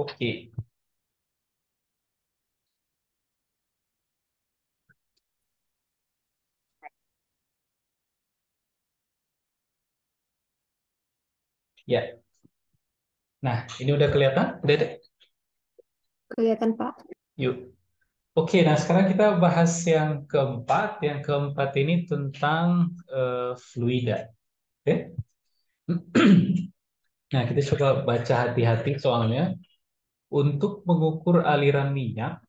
Oke. Ya. Nah, ini udah kelihatan? Udah deh. Kelihatan, Pak. Yuk. Oke, nah sekarang kita bahas yang keempat. Yang keempat ini tentang fluida. Oke. Nah, kita coba baca hati-hati soalnya. Untuk mengukur aliran minyak,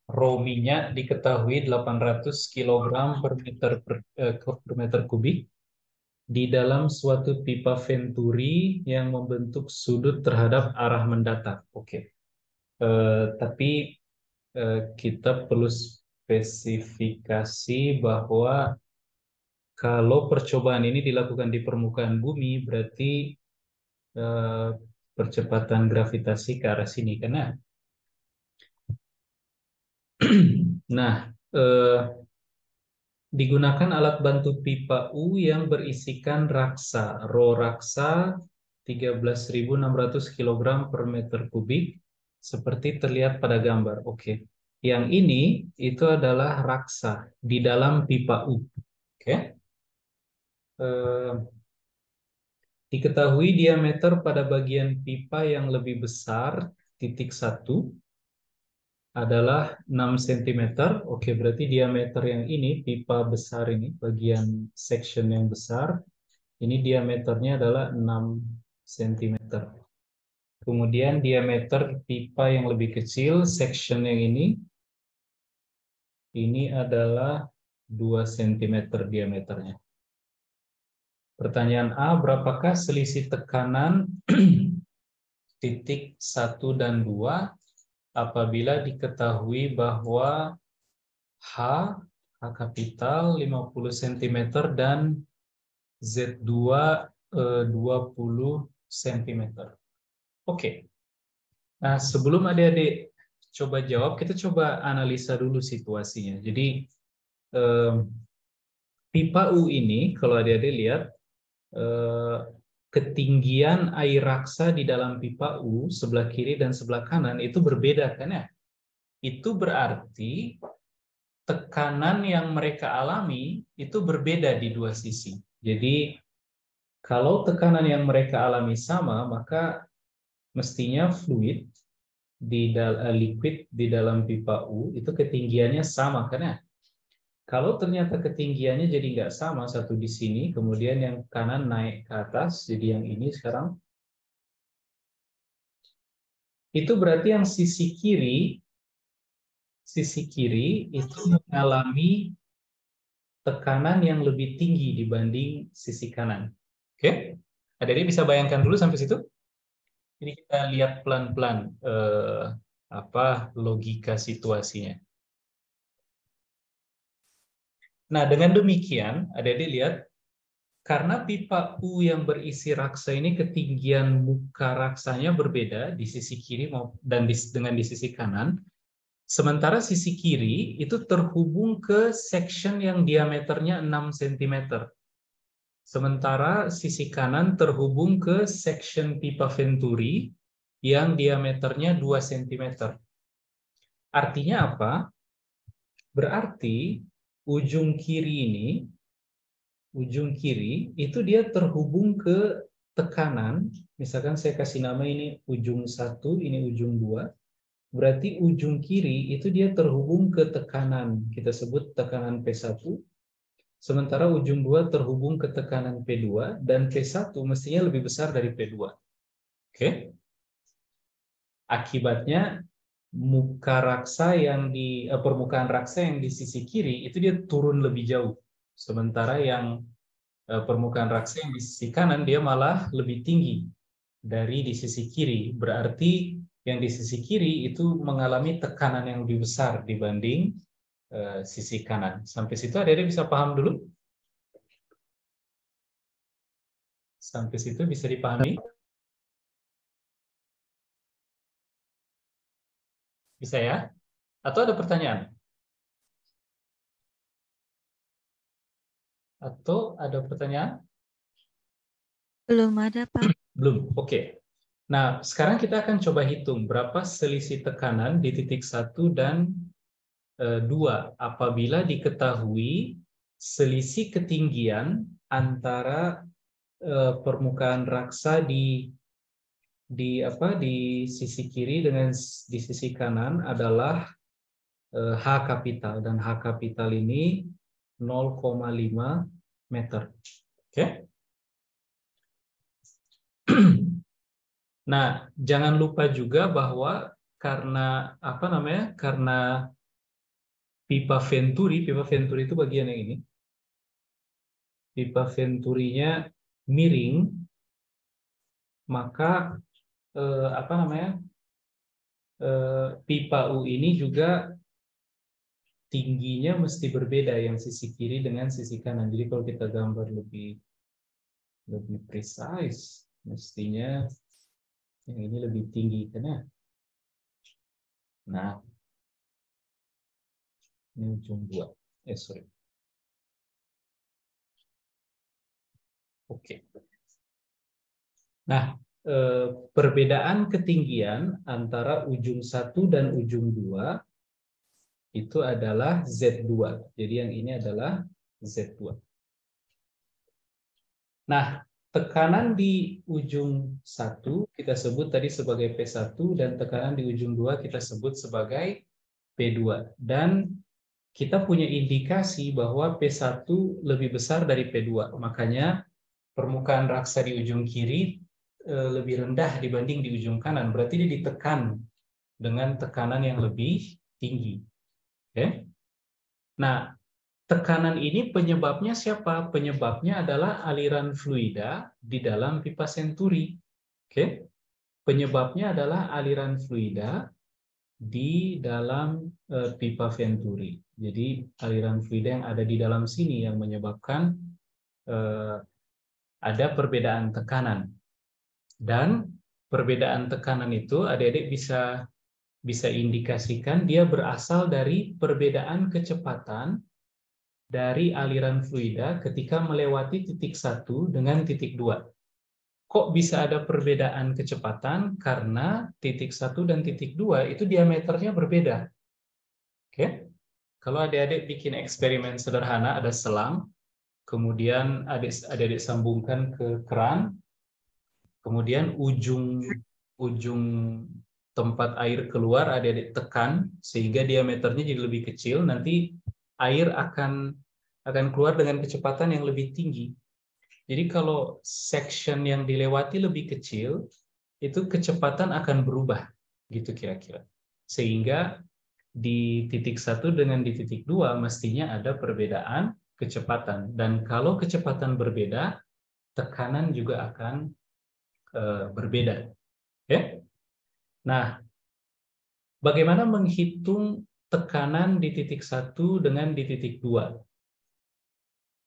raw minyak diketahui 800 kilogram per meter kubik di dalam suatu pipa venturi yang membentuk sudut terhadap arah mendatar. Oke. Tapi kita perlu spesifikasi bahwa kalau percobaan ini dilakukan di permukaan bumi, berarti eh, percepatan gravitasi ke arah sini. Nah, digunakan alat bantu pipa U yang berisikan raksa, rho raksa 13.600 kilogram per meter kubik, seperti terlihat pada gambar. Oke. Yang ini itu adalah raksa di dalam pipa U. Oke. Eh, Diketahui diameter pada bagian pipa yang lebih besar, titik satu, adalah 6 cm. Oke, berarti diameter yang ini, pipa besar ini, bagian section yang besar, ini diameternya adalah 6 cm. Kemudian diameter pipa yang lebih kecil, section yang ini adalah 2 cm diameternya. Pertanyaan A, berapakah selisih tekanan titik 1 dan 2 apabila diketahui bahwa H, H kapital 50 cm dan Z2 20 cm. Oke. Nah, sebelum adik-adik coba jawab, kita coba analisa dulu situasinya. Jadi, eh, pipa U ini, kalau adik-adik lihat, eh, ketinggian air raksa di dalam pipa U, sebelah kiri dan sebelah kanan, itu berbeda kan ya? Itu berarti tekanan yang mereka alami itu berbeda di dua sisi. Jadi, kalau tekanan yang mereka alami sama, maka mestinya fluid liquid di dalam pipa U itu ketinggiannya sama kan ya? Kalau ternyata ketinggiannya jadi nggak sama, satu di sini, kemudian yang kanan naik ke atas, jadi yang ini sekarang, itu berarti yang sisi kiri itu mengalami tekanan yang lebih tinggi dibanding sisi kanan. Oke? Adik-adik bisa bayangkan dulu sampai situ? Ini kita lihat pelan-pelan apa logika situasinya. Nah, dengan demikian, adik-adik lihat, karena pipa U yang berisi raksa ini ketinggian muka raksanya berbeda di sisi kiri dan dengan di sisi kanan, sementara sisi kiri itu terhubung ke section yang diameternya 6 cm. Sementara sisi kanan terhubung ke section pipa venturi yang diameternya 2 cm. Artinya apa? Berarti ujung kiri ini, ujung kiri itu dia terhubung ke tekanan. Misalkan saya kasih nama ini ujung 1, ini ujung 2. Berarti ujung kiri itu dia terhubung ke tekanan. Kita sebut tekanan P1. Sementara ujung 2 terhubung ke tekanan P2 dan P1 mestinya lebih besar dari P2. Oke? Akibatnya muka raksa yang di permukaan raksa yang di sisi kiri itu dia turun lebih jauh. Sementara yang permukaan raksa yang di sisi kanan dia malah lebih tinggi dari di sisi kiri. Berarti yang di sisi kiri itu mengalami tekanan yang lebih besar dibanding sisi kanan. Sampai situ adik-adik bisa paham dulu? Sampai situ bisa dipahami? Bisa ya? Atau ada pertanyaan? Atau ada pertanyaan? Belum ada, Pak. Belum. Oke. Nah, sekarang kita akan coba hitung berapa selisih tekanan di titik 1 dan 2 apabila diketahui selisih ketinggian antara permukaan raksa di sisi kiri dengan di sisi kanan adalah H kapital, dan H kapital ini 0,5 meter. Oke. Nah, jangan lupa juga bahwa karena karena pipa venturi itu bagian yang ini. Pipa venturinya miring, maka pipa U ini juga tingginya mesti berbeda yang sisi kiri dengan sisi kanan. Jadi kalau kita gambar lebih precise, mestinya yang ini lebih tinggi kan ya. Nah, ini ujung 2. Sorry. Oke. Nah, perbedaan ketinggian antara ujung 1 dan ujung 2 itu adalah Z2. Jadi yang ini adalah Z2. Nah, tekanan di ujung 1 kita sebut tadi sebagai P1 dan tekanan di ujung 2 kita sebut sebagai P2. Dan kita punya indikasi bahwa P1 lebih besar dari P2. Makanya permukaan raksa di ujung kiri lebih rendah dibanding di ujung kanan. Berarti dia ditekan dengan tekanan yang lebih tinggi. Oke? Nah, tekanan ini penyebabnya siapa? Penyebabnya adalah aliran fluida di dalam pipa senturi. Oke? Penyebabnya adalah aliran fluida di dalam pipa venturi. Jadi aliran fluida yang ada di dalam sini yang menyebabkan ada perbedaan tekanan. Dan perbedaan tekanan itu adik-adik bisa indikasikan dia berasal dari perbedaan kecepatan dari aliran fluida ketika melewati titik 1 dengan titik 2. Kok bisa ada perbedaan kecepatan? Karena titik 1 dan titik 2 itu diameternya berbeda. Oke? Kalau adik-adik bikin eksperimen sederhana, ada selang, kemudian adik-adik sambungkan ke keran, kemudian ujung tempat air keluar adik-adik tekan sehingga diameternya jadi lebih kecil, nanti air akan keluar dengan kecepatan yang lebih tinggi. Jadi kalau section yang dilewati lebih kecil, itu kecepatan akan berubah, gitu kira-kira. Sehingga di titik 1 dengan di titik 2 mestinya ada perbedaan kecepatan. Dan kalau kecepatan berbeda, tekanan juga akan berbeda. Ya? Nah, bagaimana menghitung tekanan di titik 1 dengan di titik 2?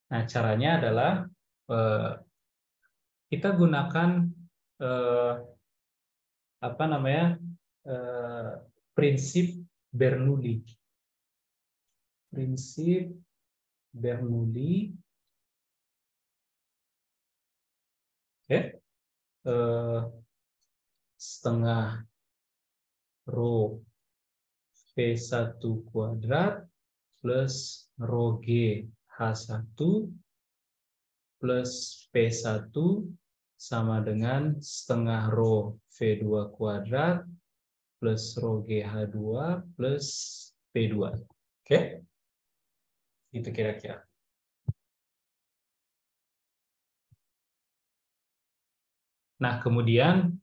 Nah, caranya adalah kita gunakan prinsip Bernoulli. Prinsip Bernoulli. Setengah rho P1 kuadrat plus rho G H1 plus P1 sama dengan setengah rho V2 kuadrat plus rho GH2 plus P2. Oke? Itu kira-kira. Nah, kemudian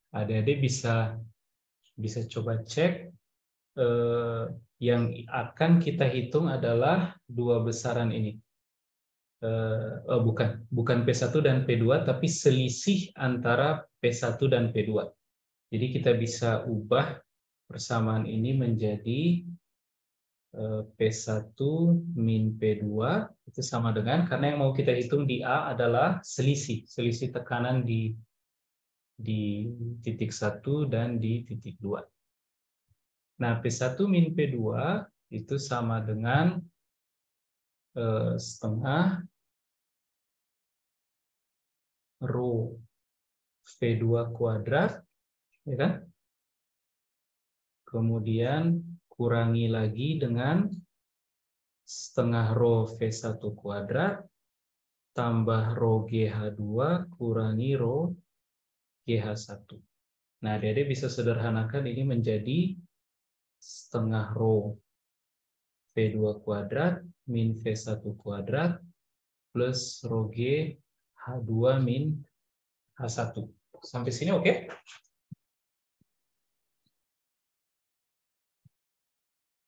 adik-adik bisa coba cek yang akan kita hitung adalah dua besaran ini. Bukan P1 dan P2, tapi selisih antara P1 dan P2. Jadi kita bisa ubah persamaan ini menjadi P1 min P2 itu sama dengan, karena yang mau kita hitung di A adalah selisih tekanan di titik 1 dan di titik 2. Nah, P1 min P2 itu sama dengan setengah rho V2 kuadrat, ya kan? Kemudian kurangi lagi dengan setengah rho V1 kuadrat tambah rho GH2 kurangi rho GH1. Nah, Dede bisa sederhanakan ini menjadi setengah rho V2 kuadrat min V1 kuadrat plus rho GH2 min H1. Sampai sini oke?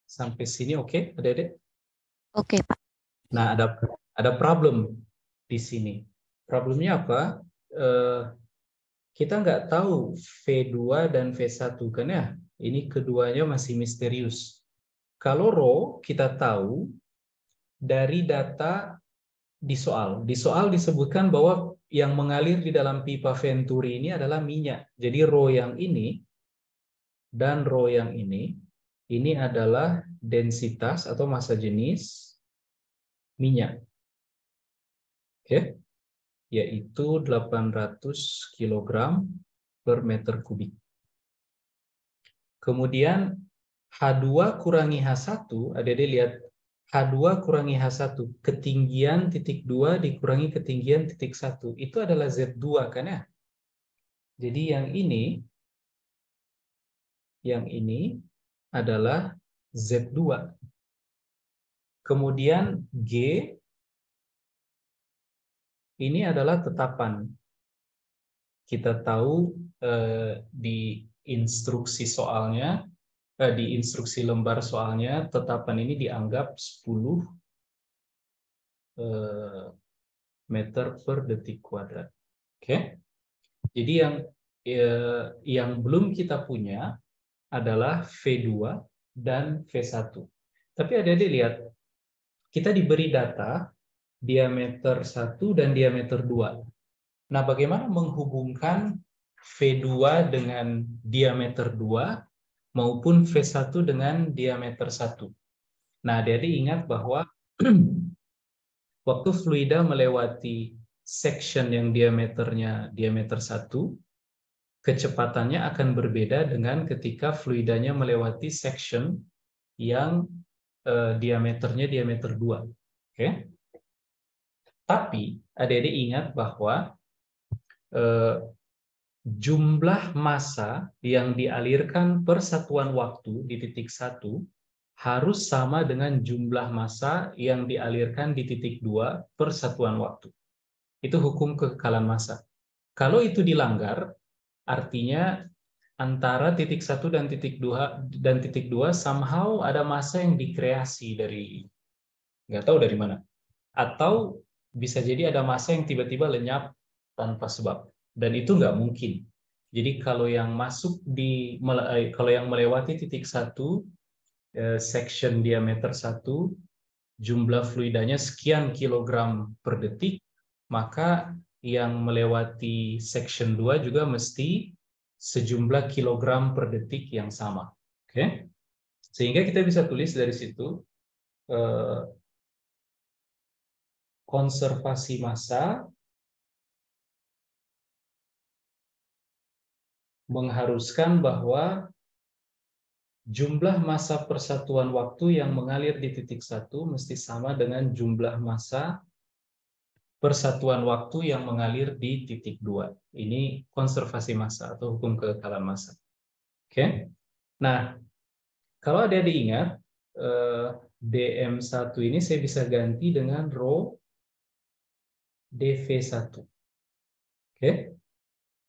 Sampai sini oke, Adik-adik? Oke, Pak. Nah, ada problem di sini. Problemnya apa? Kita nggak tahu V2 dan V1 kan ya. Ini keduanya masih misterius. Kalau rho kita tahu dari data di soal. Di soal disebutkan bahwa yang mengalir di dalam pipa Venturi ini adalah minyak. Jadi rho yang ini dan rho yang ini adalah densitas atau massa jenis minyak. Oke? Yaitu 800 kg per meter kubik. Kemudian H2 kurangi H1, Adik-adik lihat H2 kurangi H1, ketinggian titik 2 dikurangi ketinggian titik 1. Itu adalah Z2 kan ya? Jadi yang ini adalah Z2. Kemudian G ini adalah tetapan. Kita tahu di instruksi soalnya, di instruksi lembar soalnya, tetapan ini dianggap 10 meter per detik kuadrat. Oke? Jadi yang belum kita punya adalah V2 dan V1. Tapi adik-adik lihat, kita diberi data diameter 1 dan diameter 2. Nah, bagaimana menghubungkan V2 dengan diameter 2 maupun V1 dengan diameter 1? Nah, adik-adik ingat bahwa waktu fluida melewati section yang diameternya diameter 1, kecepatannya akan berbeda dengan ketika fluidanya melewati section yang diameternya diameter 2. Oke? Tapi adik-adik ingat bahwa jumlah massa yang dialirkan per satuan waktu di titik 1 harus sama dengan jumlah massa yang dialirkan di titik 2 per satuan waktu. Itu hukum kekekalan massa. Kalau itu dilanggar, artinya antara titik 1 dan titik 2 somehow ada massa yang dikreasi dari nggak tahu dari mana. Atau bisa jadi ada massa yang tiba-tiba lenyap tanpa sebab. Dan itu nggak mungkin. Jadi kalau yang kalau yang melewati titik 1, section diameter 1, jumlah fluidanya sekian kilogram per detik, maka yang melewati section 2 juga mesti sejumlah kilogram per detik yang sama. Oke? Sehingga kita bisa tulis dari situ, konservasi massa mengharuskan bahwa jumlah massa persatuan waktu yang mengalir di titik 1 mesti sama dengan jumlah massa persatuan waktu yang mengalir di titik 2. Ini konservasi massa atau hukum kekekalan massa. Oke? Nah, kalau ada diingat, dm1 ini saya bisa ganti dengan rho dv1. Oke?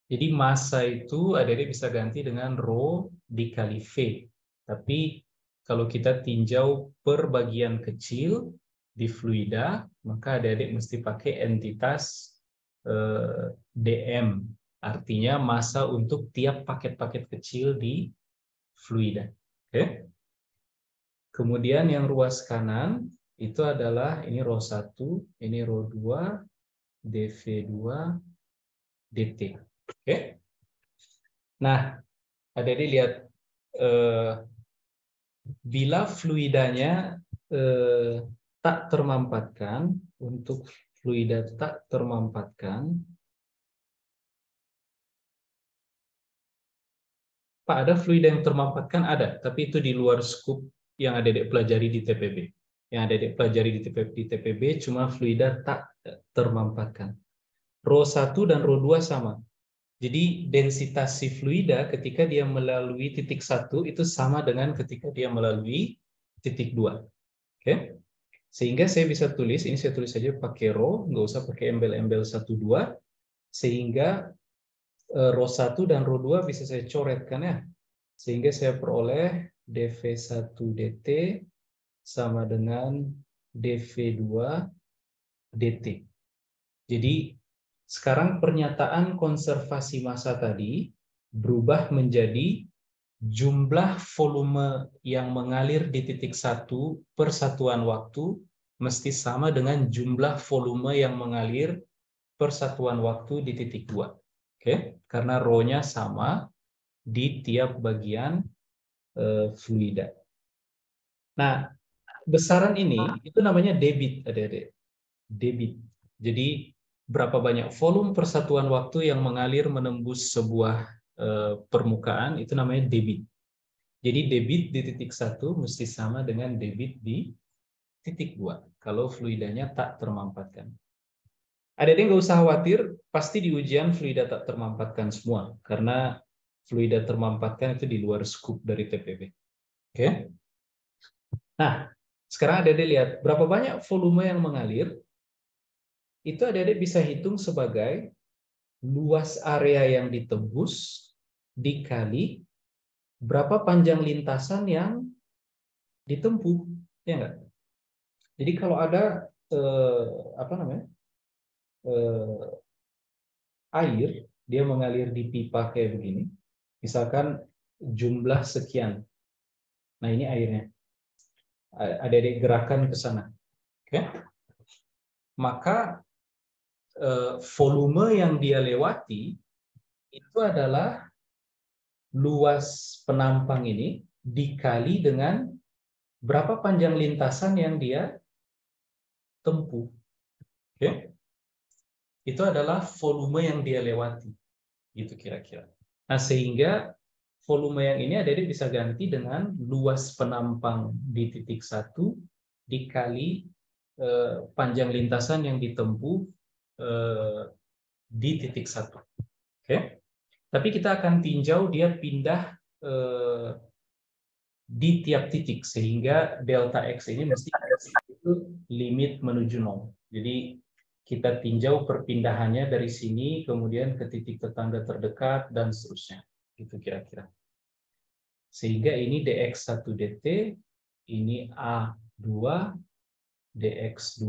Jadi massa itu adik-adik bisa ganti dengan rho dikali V. Tapi kalau kita tinjau per bagian kecil di fluida, maka adik-adik mesti pakai entitas dm. Artinya massa untuk tiap paket-paket kecil di fluida. Oke? Kemudian yang ruas kanan itu adalah ini rho 1, ini rho 2, dv2, dt. Oke? Nah, adik-adik lihat, bila fluidanya tak termampatkan, untuk fluida tak termampatkan, Pak, ada fluida yang termampatkan? Ada, tapi itu di luar skup yang adik-adik pelajari di TPB. Yang adik-adik pelajari di TPB cuma fluida tak termampatkan. Rho 1 dan Rho 2 sama. Jadi densitas si fluida ketika dia melalui titik 1 itu sama dengan ketika dia melalui titik 2. Oke? Sehingga saya bisa tulis, ini saya tulis saja pakai Rho, nggak usah pakai embel-embel 1, 2, sehingga Rho 1 dan Rho 2 bisa saya coretkan ya. Sehingga saya peroleh dV1 dt sama dengan dV2 dt. Jadi sekarang pernyataan konservasi massa tadi berubah menjadi jumlah volume yang mengalir di titik 1 per satuan waktu mesti sama dengan jumlah volume yang mengalir per satuan waktu di titik 2. Oke, karena rho-nya sama di tiap bagian fluida. Nah, besaran ini itu namanya debit, adik-adik. Debit. Jadi berapa banyak volume per satuan waktu yang mengalir menembus sebuah permukaan itu namanya debit. Jadi debit di titik 1 mesti sama dengan debit di titik 2 kalau fluidanya tak termampatkan. Adik-adik nggak usah khawatir, pasti di ujian fluida tak termampatkan semua, karena fluida termampatkan itu di luar skup dari TPB. Oke? Nah, sekarang adik-adik lihat, berapa banyak volume yang mengalir, itu adik-adik bisa hitung sebagai luas area yang ditembus dikali berapa panjang lintasan yang ditempuh. Ya enggak? Jadi kalau ada air, dia mengalir di pipa kayak begini, misalkan jumlah sekian. Nah ini airnya, ada gerakan ke sana, oke? Maka volume yang dia lewati itu adalah luas penampang ini dikali dengan berapa panjang lintasan yang dia tempuh, oke? Itu adalah volume yang dia lewati, gitu kira-kira. Nah sehingga volume yang ini adik-adik bisa ganti dengan luas penampang di titik 1 dikali panjang lintasan yang ditempuh di titik 1. Oke? Tapi kita akan tinjau dia pindah di tiap titik, sehingga delta X ini mesti itu limit menuju 0. Jadi kita tinjau perpindahannya dari sini, kemudian ke titik tetangga terdekat, dan seterusnya. Gitu kira-kira. Sehingga ini dx1 dt, ini A2, dx2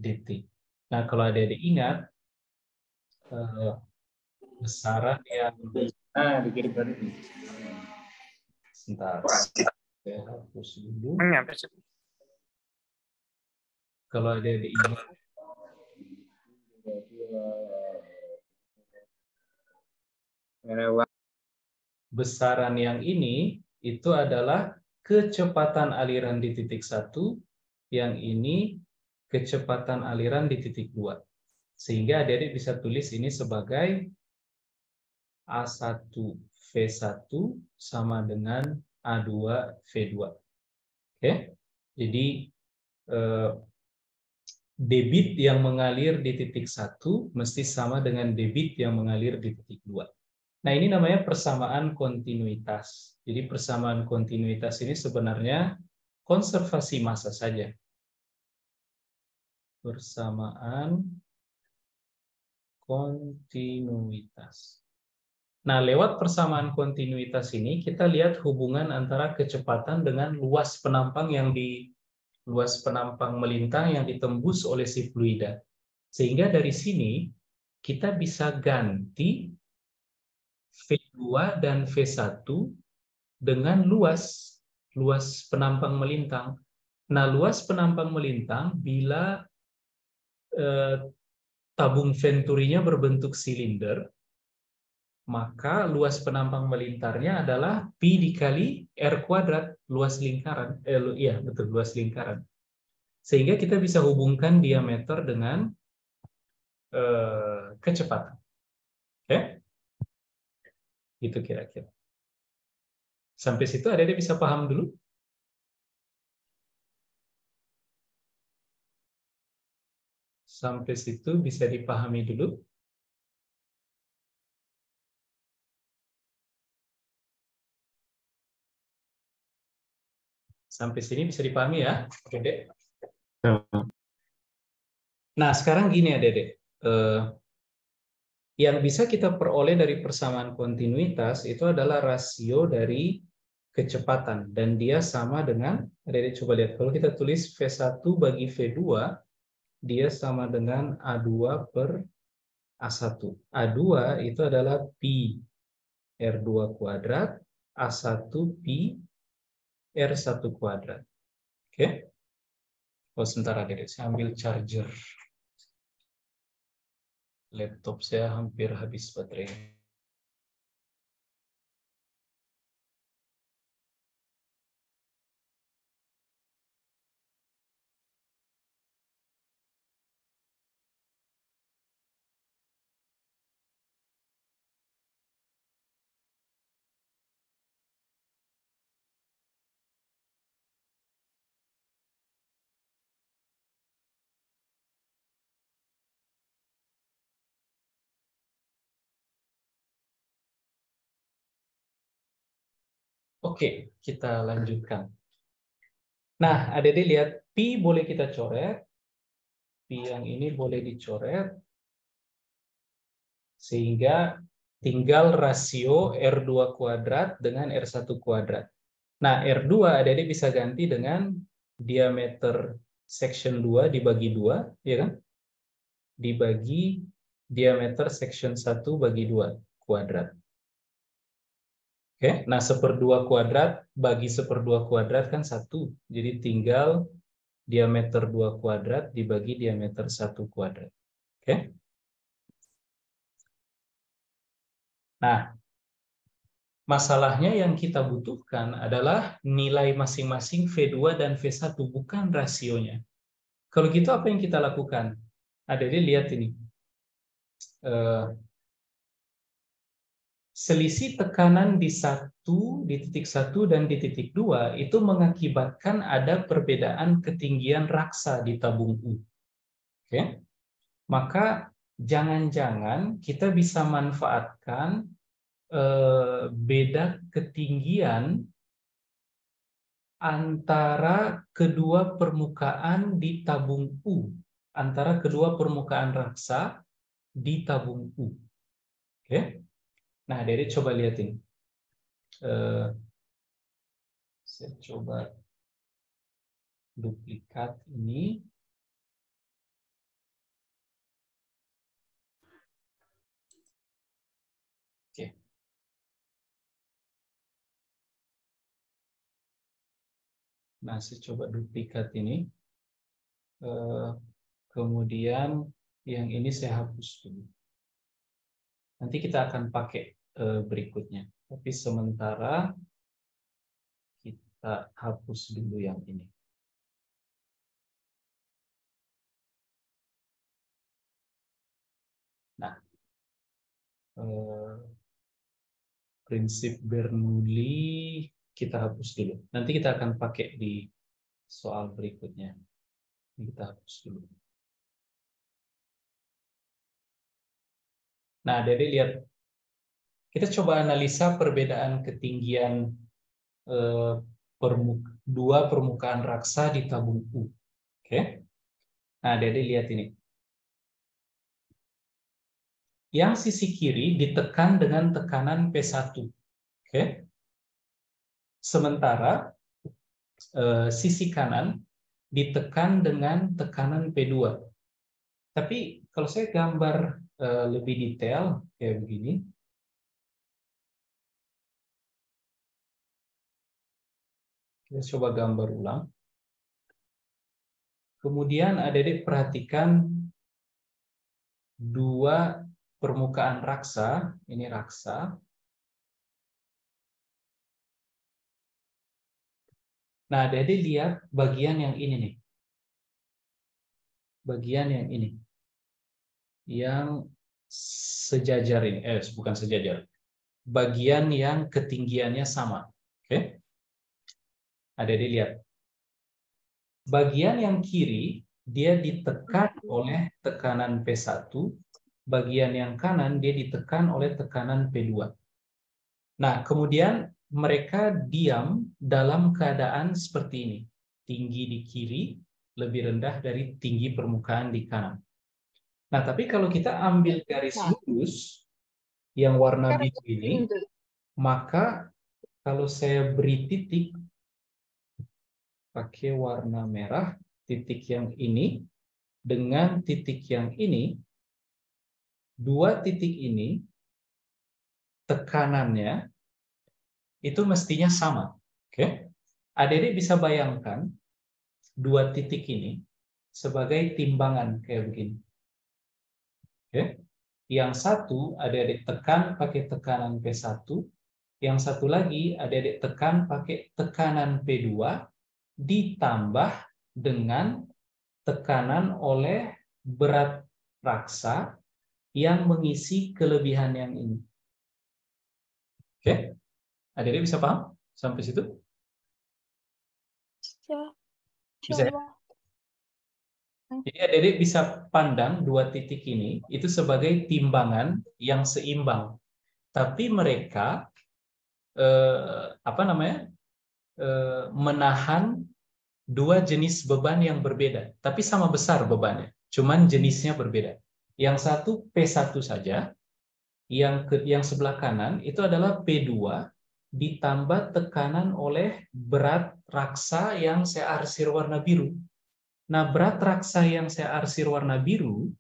dt. Nah, kalau ada ingat, besaran yang... Nah, begini berarti. Sebentar. Saya hapus dulu. Kalau ada ingat, besaran yang ini itu adalah kecepatan aliran di titik 1, yang ini kecepatan aliran di titik 2. Sehingga adik-adik bisa tulis ini sebagai A1 V1 sama dengan A2 V2. Oke? Jadi debit yang mengalir di titik 1 mesti sama dengan debit yang mengalir di titik 2. Nah, ini namanya persamaan kontinuitas. Jadi persamaan kontinuitas ini sebenarnya konservasi massa saja. Persamaan kontinuitas. Nah, lewat persamaan kontinuitas ini kita lihat hubungan antara kecepatan dengan luas penampang melintang yang ditembus oleh si fluida. Sehingga dari sini kita bisa ganti V2 dan V1 dengan luas penampang melintang. Nah, luas penampang melintang bila tabung venturinya berbentuk silinder, maka luas penampang melintarnya adalah pi dikali r kuadrat, luas lingkaran. Iya, betul, luas lingkaran. Sehingga kita bisa hubungkan diameter dengan kecepatan. Oke? Itu kira-kira. Sampai situ Adik-adik bisa paham dulu? Sampai situ bisa dipahami dulu? Sampai sini bisa dipahami ya, Adik-adik? Nah, sekarang gini Adik-adik. Yang bisa kita peroleh dari persamaan kontinuitas itu adalah rasio dari kecepatan. Dan dia sama dengan, Adik-adik coba lihat, kalau kita tulis V1 bagi V2, dia sama dengan A2 per A1. A2 itu adalah pi R2 kuadrat, A1 pi R1 kuadrat. Oke? Oh, sebentar Adik-adik, saya ambil charger. Laptop saya hampir habis baterai. Oke, kita lanjutkan. Nah, Adik-adik lihat, pi boleh kita coret, pi yang ini boleh dicoret, sehingga tinggal rasio R2 kuadrat dengan R1 kuadrat. Nah, R2 Adik-adik bisa ganti dengan diameter section 2 dibagi 2, ya kan? Dibagi diameter section 1 bagi 2 kuadrat. Oke, nah 1/2 kuadrat bagi 1/2 kuadrat kan 1. Jadi tinggal diameter 2 kuadrat dibagi diameter 1 kuadrat. Oke. Nah, masalahnya yang kita butuhkan adalah nilai masing-masing V2 dan V1, bukan rasionya. Kalau gitu apa yang kita lakukan? Adik-adik lihat ini. Selisih tekanan di titik 1 dan di titik 2 itu mengakibatkan ada perbedaan ketinggian raksa di tabung U. Oke. Maka jangan-jangan kita bisa manfaatkan beda ketinggian antara kedua permukaan di tabung U, antara kedua permukaan raksa di tabung U. Oke. Nah, Dede coba lihat ini. Saya coba duplikat ini. Oke. Nah, saya coba duplikat ini. Kemudian yang ini saya hapus dulu. Nanti kita akan pakai berikutnya. Tapi sementara kita hapus dulu yang ini. Nah, prinsip Bernoulli kita hapus dulu. Nanti kita akan pakai di soal berikutnya. Ini kita hapus dulu. Nah, Dede lihat. Kita coba analisa perbedaan ketinggian dua permukaan raksa di tabung U. Oke. Nah, Dede lihat ini. Yang sisi kiri ditekan dengan tekanan P1. Oke. Sementara sisi kanan ditekan dengan tekanan P2. Tapi kalau saya gambar lebih detail kayak begini. Kita coba gambar ulang. Kemudian adik-adik perhatikan dua permukaan raksa, ini raksa. Nah, adik-adik lihat bagian yang ini nih. Bagian yang ini. Yang sejajar ini, bukan sejajar. Bagian yang ketinggiannya sama. Oke. Adik-adik lihat. Bagian yang kiri dia ditekan oleh tekanan P1, bagian yang kanan dia ditekan oleh tekanan P2. Nah, kemudian mereka diam dalam keadaan seperti ini. Tinggi di kiri lebih rendah dari tinggi permukaan di kanan. Nah, tapi kalau kita ambil garis lurus yang warna biru ini, maka kalau saya beri titik pakai warna merah, titik yang ini dengan titik yang ini, dua titik ini tekanannya itu mestinya sama. Oke? Adik-adik bisa bayangkan dua titik ini sebagai timbangan kayak begini. Oke? Yang satu adik-adik tekan pakai tekanan P1, yang satu lagi adik-adik tekan pakai tekanan P2 ditambah dengan tekanan oleh berat raksa yang mengisi kelebihan yang ini. Oke? Adik-adik bisa paham sampai situ? Bisa ya? Jadi adik-adik bisa pandang dua titik ini itu sebagai timbangan yang seimbang. Tapi mereka menahan dua jenis beban yang berbeda, tapi sama besar bebannya, cuman jenisnya berbeda. Yang satu P1 saja, yang sebelah kanan itu adalah P2 ditambah tekanan oleh berat raksa yang saya arsir warna biru. Nah, berat raksa yang saya arsir warna biru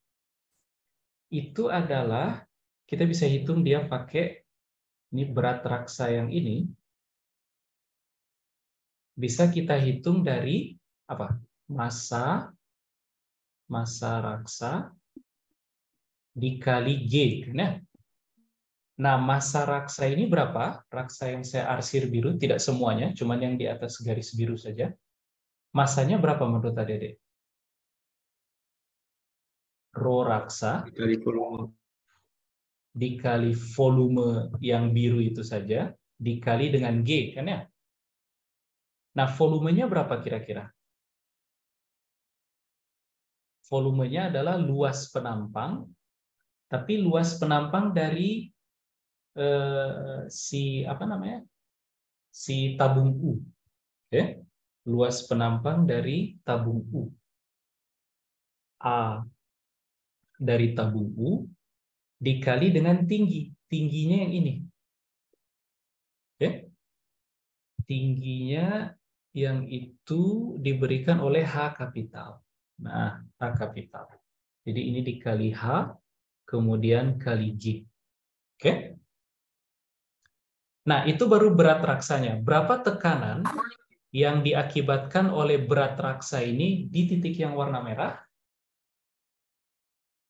itu adalah, kita bisa hitung dia pakai, ini berat raksa yang ini, bisa kita hitung dari apa? Massa raksa dikali G. Nah, massa raksa ini berapa? Raksa yang saya arsir biru, tidak semuanya, cuman yang di atas garis biru saja. Massanya berapa menurut adik-adik? Rho raksa dikali volume yang biru itu saja, dikali dengan G, kan ya? Nah, volumenya berapa kira-kira? Volumenya adalah luas penampang, tapi luas penampang dari si tabung U. Oke? Luas penampang dari tabung U. A dari tabung U dikali dengan tinggi. Tingginya yang ini. Oke? Tingginya yang itu diberikan oleh H kapital. Nah, H kapital. Jadi ini dikali H, kemudian kali G. Oke? Nah, itu baru berat raksanya. Berapa tekanan yang diakibatkan oleh berat raksa ini di titik yang warna merah?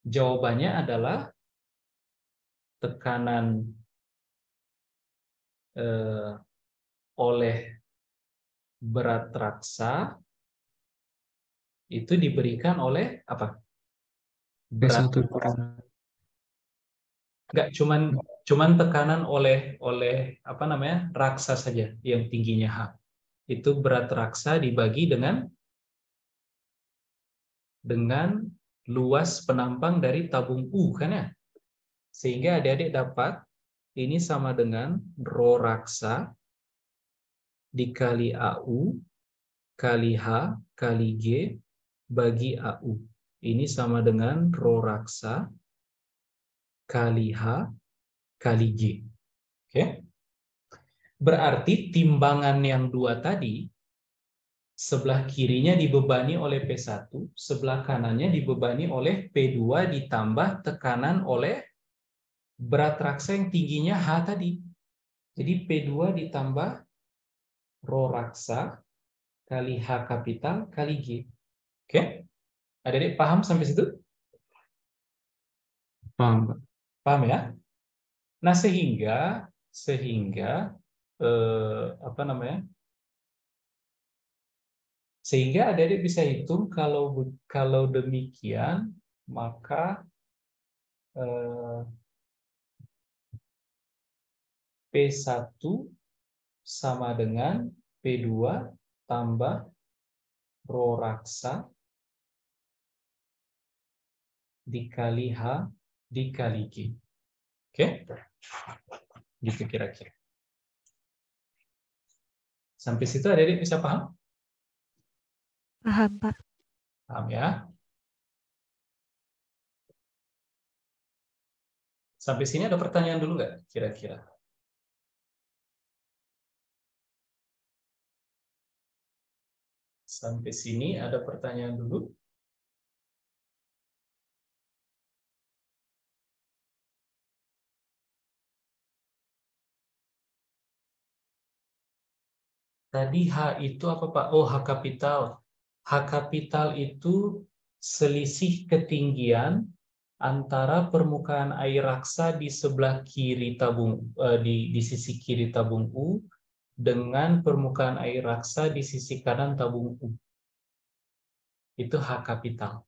Jawabannya adalah tekanan oleh berat raksa itu diberikan oleh apa? Berat enggak, cuman tekanan oleh raksa saja yang tingginya H. Itu berat raksa dibagi dengan luas penampang dari tabung U, kan ya? Sehingga adik-adik dapat ini sama dengan Rho raksa dikali AU kali H kali G bagi AU. Ini sama dengan Rho raksa kali H kali G. Oke? Berarti timbangan yang dua tadi, sebelah kirinya dibebani oleh P1, sebelah kanannya dibebani oleh P2 ditambah tekanan oleh berat raksa yang tingginya H tadi. Jadi P2 ditambah Rho raksa kali H kapital kali G. Oke? Adik-adik paham sampai situ? Paham, Pak. Paham ya? Nah, sehingga sehingga adik-adik bisa hitung kalau demikian, maka P1 sama dengan P2 tambah Rho raksa dikali H dikali G. Oke? Gitu kira-kira. Sampai situ adik-adik bisa paham? Paham, Pak. Paham ya? Sampai sini ada pertanyaan dulu nggak kira-kira? Sampai sini ada pertanyaan dulu? Tadi H itu apa Pak? Oh, H kapital. H kapital itu selisih ketinggian antara permukaan air raksa di sebelah kiri tabung di sisi kiri tabung U dengan permukaan air raksa di sisi kanan tabung U. Itu H kapital.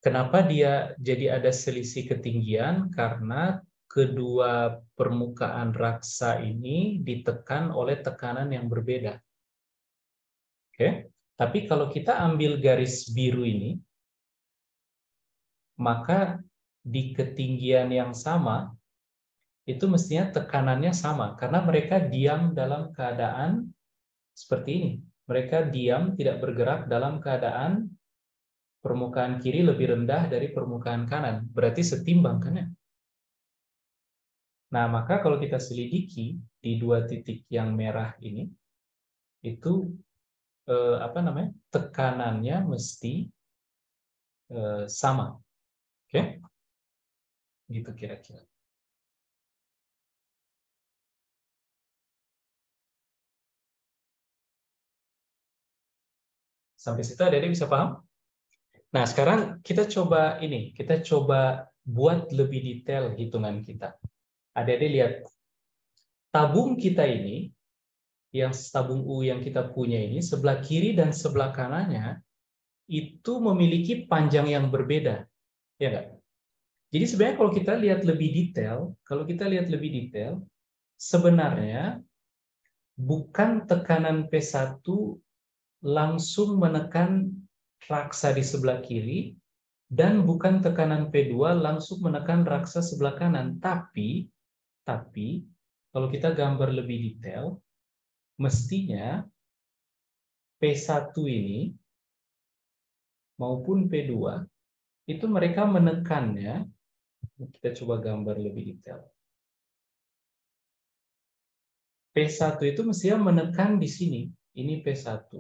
Kenapa dia jadi ada selisih ketinggian? Karena kedua permukaan raksa ini ditekan oleh tekanan yang berbeda. Oke, tapi kalau kita ambil garis biru ini, maka di ketinggian yang sama, itu mestinya tekanannya sama, karena mereka diam dalam keadaan seperti ini. Mereka diam, tidak bergerak dalam keadaan permukaan kiri lebih rendah dari permukaan kanan. Berarti setimbang, kan ya? Nah, maka kalau kita selidiki di dua titik yang merah ini, itu tekanannya mesti sama. Oke? Gitu kira-kira. Sampai situ adik-adik bisa paham? Nah, sekarang kita coba buat lebih detail hitungan kita. Adik-adik lihat, tabung kita ini, yang tabung U yang kita punya ini, sebelah kiri dan sebelah kanannya, itu memiliki panjang yang berbeda. Ya nggak? Jadi sebenarnya kalau kita lihat lebih detail, sebenarnya bukan tekanan P1 langsung menekan raksa di sebelah kiri, dan bukan tekanan P2 langsung menekan raksa sebelah kanan. Tapi kalau kita gambar lebih detail, mestinya P1 ini maupun P2 itu mereka menekannya. Kita coba gambar lebih detail. P1 itu mestinya menekan di sini. Ini P1,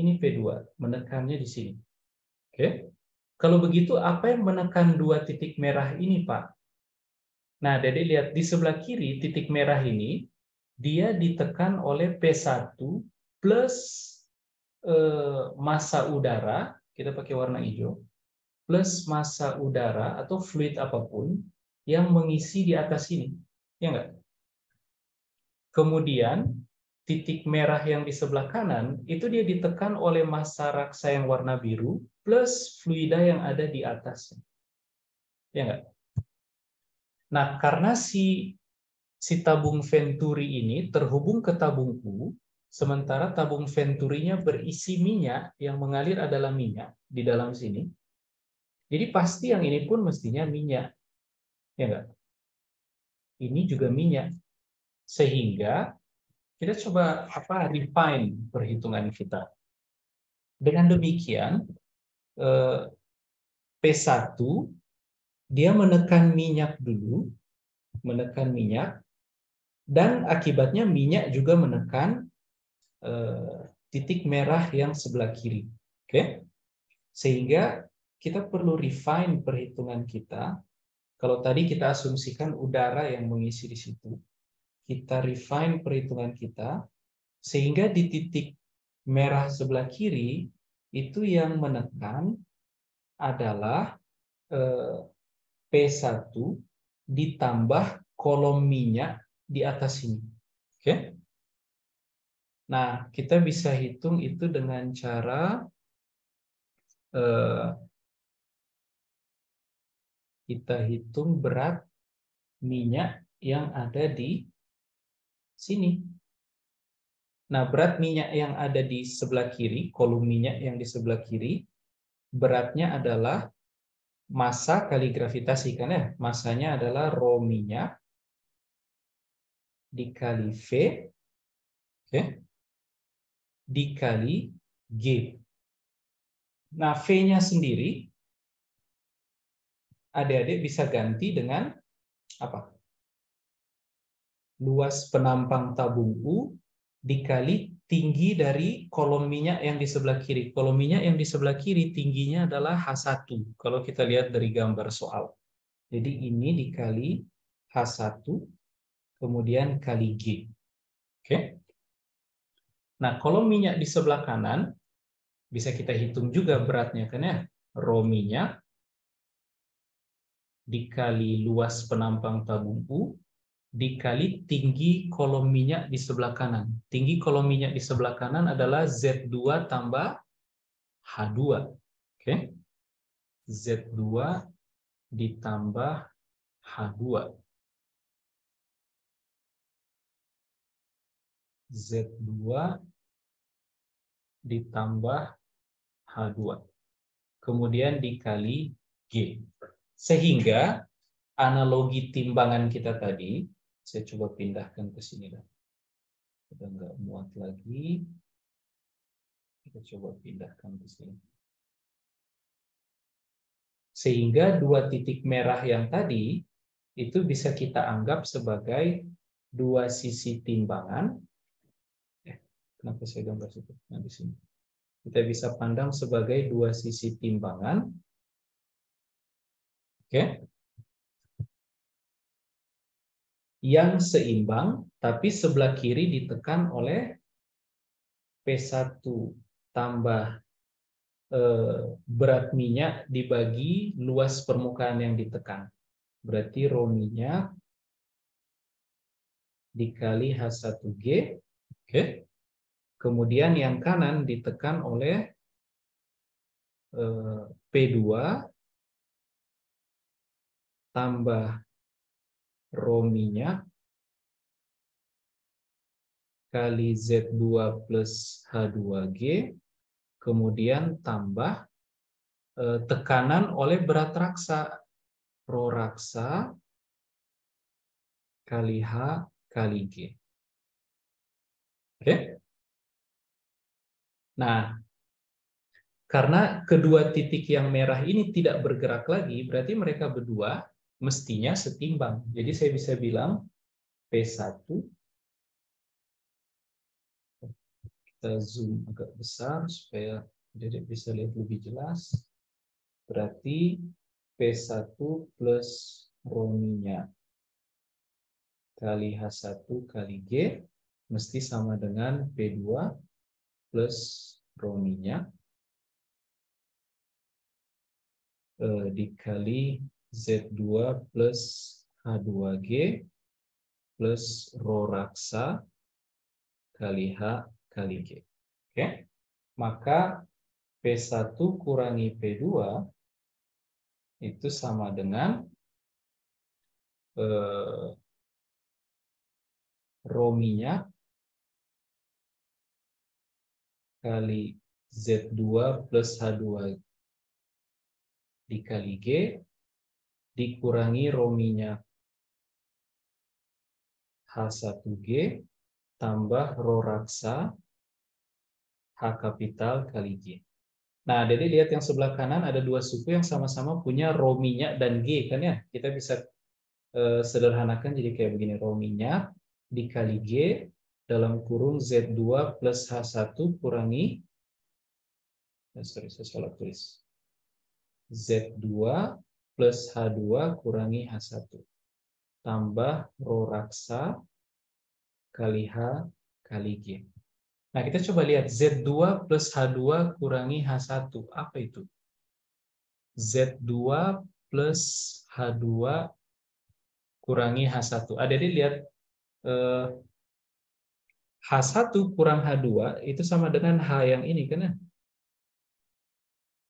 ini P2, menekannya di sini. Oke? Kalau begitu, apa yang menekan dua titik merah ini, Pak? Nah, Dede lihat di sebelah kiri, titik merah ini, dia ditekan oleh P1 plus massa udara, kita pakai warna hijau, plus massa udara atau fluid apapun yang mengisi di atas ini. Ya enggak? Kemudian, titik merah yang di sebelah kanan, itu dia ditekan oleh massa raksa yang warna biru, plus fluida yang ada di atasnya. Ya enggak? Nah, karena si tabung Venturi ini terhubung ke tabung U, sementara tabung Venturinya berisi minyak, yang mengalir adalah minyak di dalam sini. Jadi pasti yang ini pun mestinya minyak. Ya enggak? Ini juga minyak. Sehingga kita coba refine perhitungan kita. Dengan demikian, P1 dia menekan minyak dulu, dan akibatnya minyak juga menekan titik merah yang sebelah kiri. Oke? Sehingga kita perlu refine perhitungan kita. Kalau tadi kita asumsikan udara yang mengisi di situ, kita refine perhitungan kita sehingga di titik merah sebelah kiri itu yang menekan adalah P1 ditambah kolom minyak di atas ini. Oke? Nah, kita bisa hitung itu dengan cara kita hitung berat minyak yang ada di Sini. Nah, berat minyak yang ada di sebelah kiri, kolom minyak yang di sebelah kiri, beratnya adalah massa kali gravitasi, kan ya? Massanya adalah rho minyak dikali V, oke, dikali G. Nah, V-nya sendiri, adik-adik bisa ganti dengan apa? Luas penampang tabung U dikali tinggi dari kolom minyak yang di sebelah kiri. Kolom minyak yang di sebelah kiri tingginya adalah H1, kalau kita lihat dari gambar soal. Jadi ini dikali H1, kemudian kali G. Oke. Nah, kolom minyak di sebelah kanan, bisa kita hitung juga beratnya, kan ya? Rho minyak dikali luas penampang tabung U dikali tinggi kolom minyak di sebelah kanan. Tinggi kolom minyak di sebelah kanan adalah Z2 tambah H2. Oke. Z2 ditambah H2. Z2 ditambah H2. Kemudian dikali G. Sehingga analogi timbangan kita tadi, saya coba pindahkan ke sini. Sudah nggak muat lagi. Kita coba pindahkan ke sini. Sehingga dua titik merah yang tadi itu bisa kita anggap sebagai dua sisi timbangan. Kenapa saya gambar situ? Nah, di sini. Kita bisa pandang sebagai dua sisi timbangan. Oke. Yang seimbang, tapi sebelah kiri ditekan oleh P1 tambah berat minyak dibagi luas permukaan yang ditekan. Berarti rho minyak dikali H1G. Oke. Kemudian yang kanan ditekan oleh P2 tambah rho minyak kali Z2 plus H2G, kemudian tambah tekanan oleh berat raksa, rho raksa kali H kali G. Oke? Nah, karena kedua titik yang merah ini tidak bergerak lagi, berarti mereka berdua mestinya setimbang. Jadi saya bisa bilang P1, kita zoom agak besar supaya jadi bisa lihat lebih jelas. Berarti P1 plus rho minyak kali H1 kali G mesti sama dengan P2 plus rho minyak dikali Z2 plus H2G plus rho raksa kali H kali G. Oke? Maka P1 kurangi P2 itu sama dengan rho minyak kali Z2 plus H2 dikali G dikurangi rho minyak H1G tambah rho raksa H kapital kali G. Nah, jadi lihat yang sebelah kanan ada dua suku yang sama-sama punya rho minyak dan G, kan ya? Kita bisa sederhanakan jadi kayak begini, rho minyak dikali G dalam kurung Z2 plus H1 kurangi, sorry, saya salah tulis, Z2 plus H2 kurangi H1 tambah rho raksa kali H kali G. Nah, kita coba lihat Z2 plus H2 kurangi H1. Apa itu? Z2 plus H2 kurangi H1. Adik-adik lihat H1 kurang H2 itu sama dengan H yang ini, kan ya?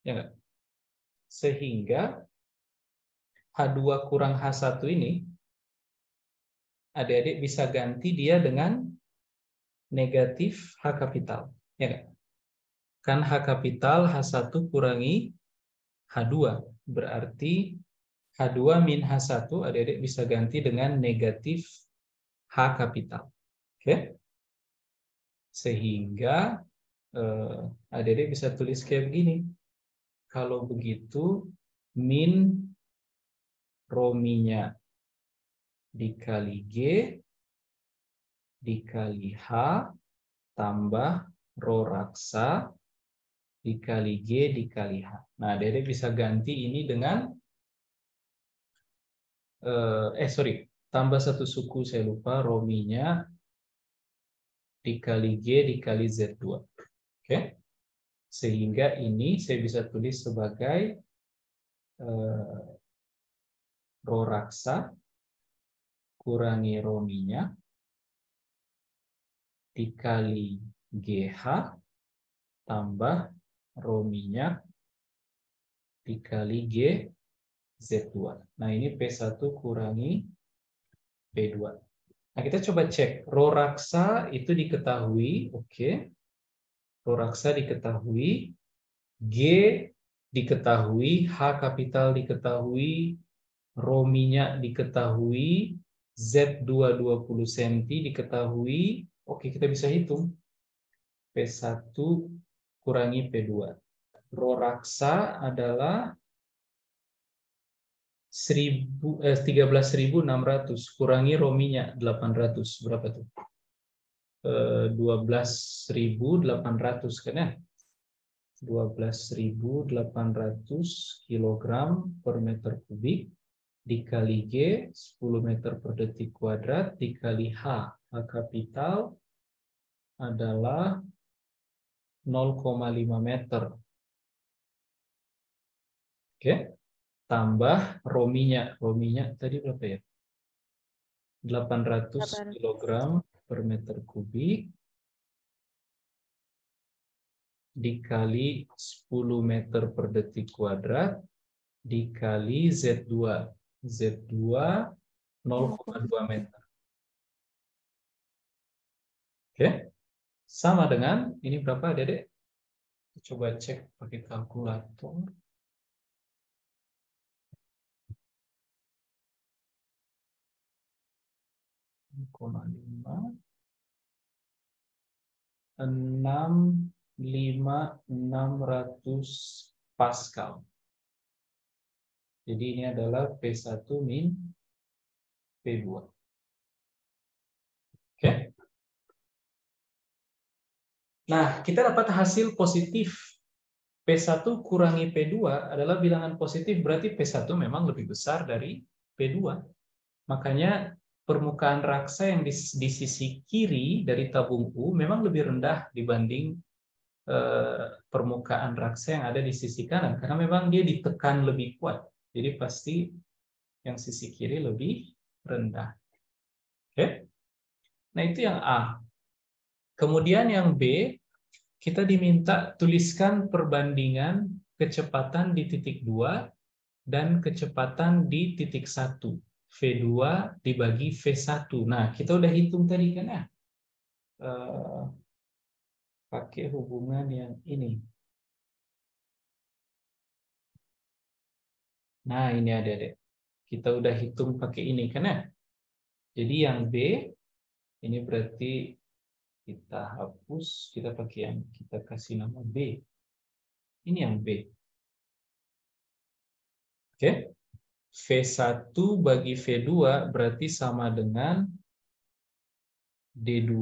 Ya nggak? Sehingga H2 kurang H1 ini adik-adik bisa ganti dia dengan negatif H kapital. Ya kan? Kan H kapital H1 kurangi H2. Berarti H2 min H1 adik-adik bisa ganti dengan negatif H kapital. Oke? Sehingga adik-adik bisa tulis kayak begini. Kalau begitu, min rho minyak dikali G dikali H tambah rho raksa dikali G dikali H. Nah, adik-adik bisa ganti ini dengan tambah satu suku saya lupa, rho minyak dikali G dikali Z2. Oke? Sehingga ini saya bisa tulis sebagai rho raksa kurangi rho minyak dikali GH tambah rho minyak dikali G Z2. Nah, ini P1 kurangi P2. Nah, kita coba cek. Rho raksa itu diketahui, oke. Rho raksa diketahui, G diketahui, H kapital diketahui, rho minyak diketahui, Z2 20 cm diketahui. Oke, kita bisa hitung. P1 kurangi P2. Rho raksa adalah 13.600 kurangi rho minyak 800. Berapa tuh? 12.800 kan ya? 12.800 kilogram per meter kubik dikali G 10 meter per detik kuadrat dikali H. H kapital adalah 0,5 meter. Oke. Tambah rho minyak. Rho minyak tadi berapa ya? 800 kg per meter kubik dikali 10 meter per detik kuadrat dikali Z2. Z2 0,2 meter. Oke. Sama dengan ini berapa, Dedek? Coba cek pakai kalkulator. 6,5 600 Pascal. Jadi ini adalah P1 min P2. Oke. Nah, kita dapat hasil positif. P1 kurangi P2 adalah bilangan positif, berarti P1 memang lebih besar dari P2. Makanya permukaan raksa yang di sisi kiri dari tabung U memang lebih rendah dibanding permukaan raksa yang ada di sisi kanan, karena memang dia ditekan lebih kuat. Jadi pasti yang sisi kiri lebih rendah. Oke? Nah, itu yang A. Kemudian yang B, kita diminta tuliskan perbandingan kecepatan di titik 2 dan kecepatan di titik 1. V2 dibagi V1. Nah, kita udah hitung tadi kan ya. Pakai hubungan yang ini. Nah, ini adik-adik. Kita udah hitung pakai ini kan ya. Jadi yang B, ini berarti kita hapus, kita pakai yang kita kasih nama B. Ini yang B. Oke. V1 bagi V2 berarti sama dengan D2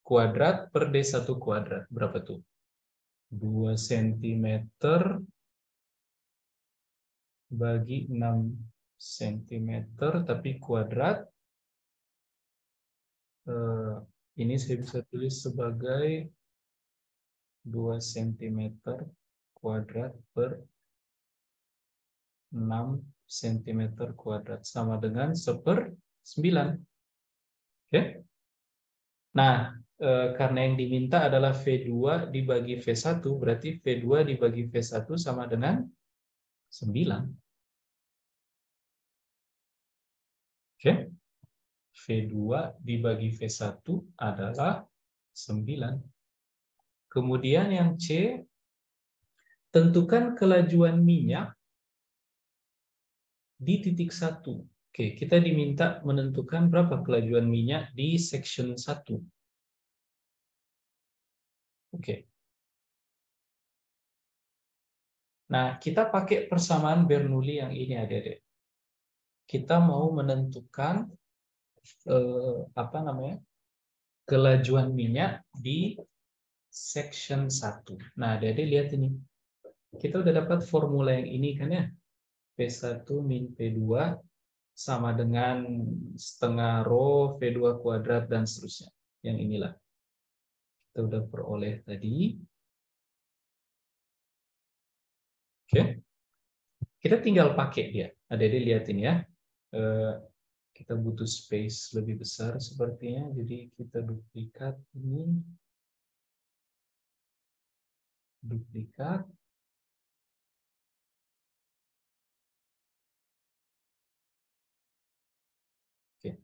kuadrat per D1 kuadrat. Berapa tuh? 2 cm bagi 6 cm, tapi kuadrat. Ini saya bisa tulis sebagai 2 cm kuadrat per 6 cm kuadrat. Sama dengan 1/9. Oke. Nah, karena yang diminta adalah V2 dibagi V1, berarti V2 dibagi V1 sama dengan 9. Oke. V2 dibagi V1 adalah 9. Kemudian yang C, tentukan kelajuan minyak di titik 1. Oke, kita diminta menentukan berapa kelajuan minyak di section 1. Oke. Nah, kita pakai persamaan Bernoulli yang ini, adik-adik. Kita mau menentukan kelajuan minyak di section 1. Nah, adik-adik lihat ini. Kita udah dapat formula yang ini kan ya. P1 min P2 sama dengan setengah rho V2 kuadrat dan seterusnya. Yang inilah. Kita udah peroleh tadi. Oke. Kita tinggal pakai dia. Adik-adik lihat ini ya. Kita butuh space lebih besar sepertinya. Jadi kita duplikat ini. Duplikat. Oke.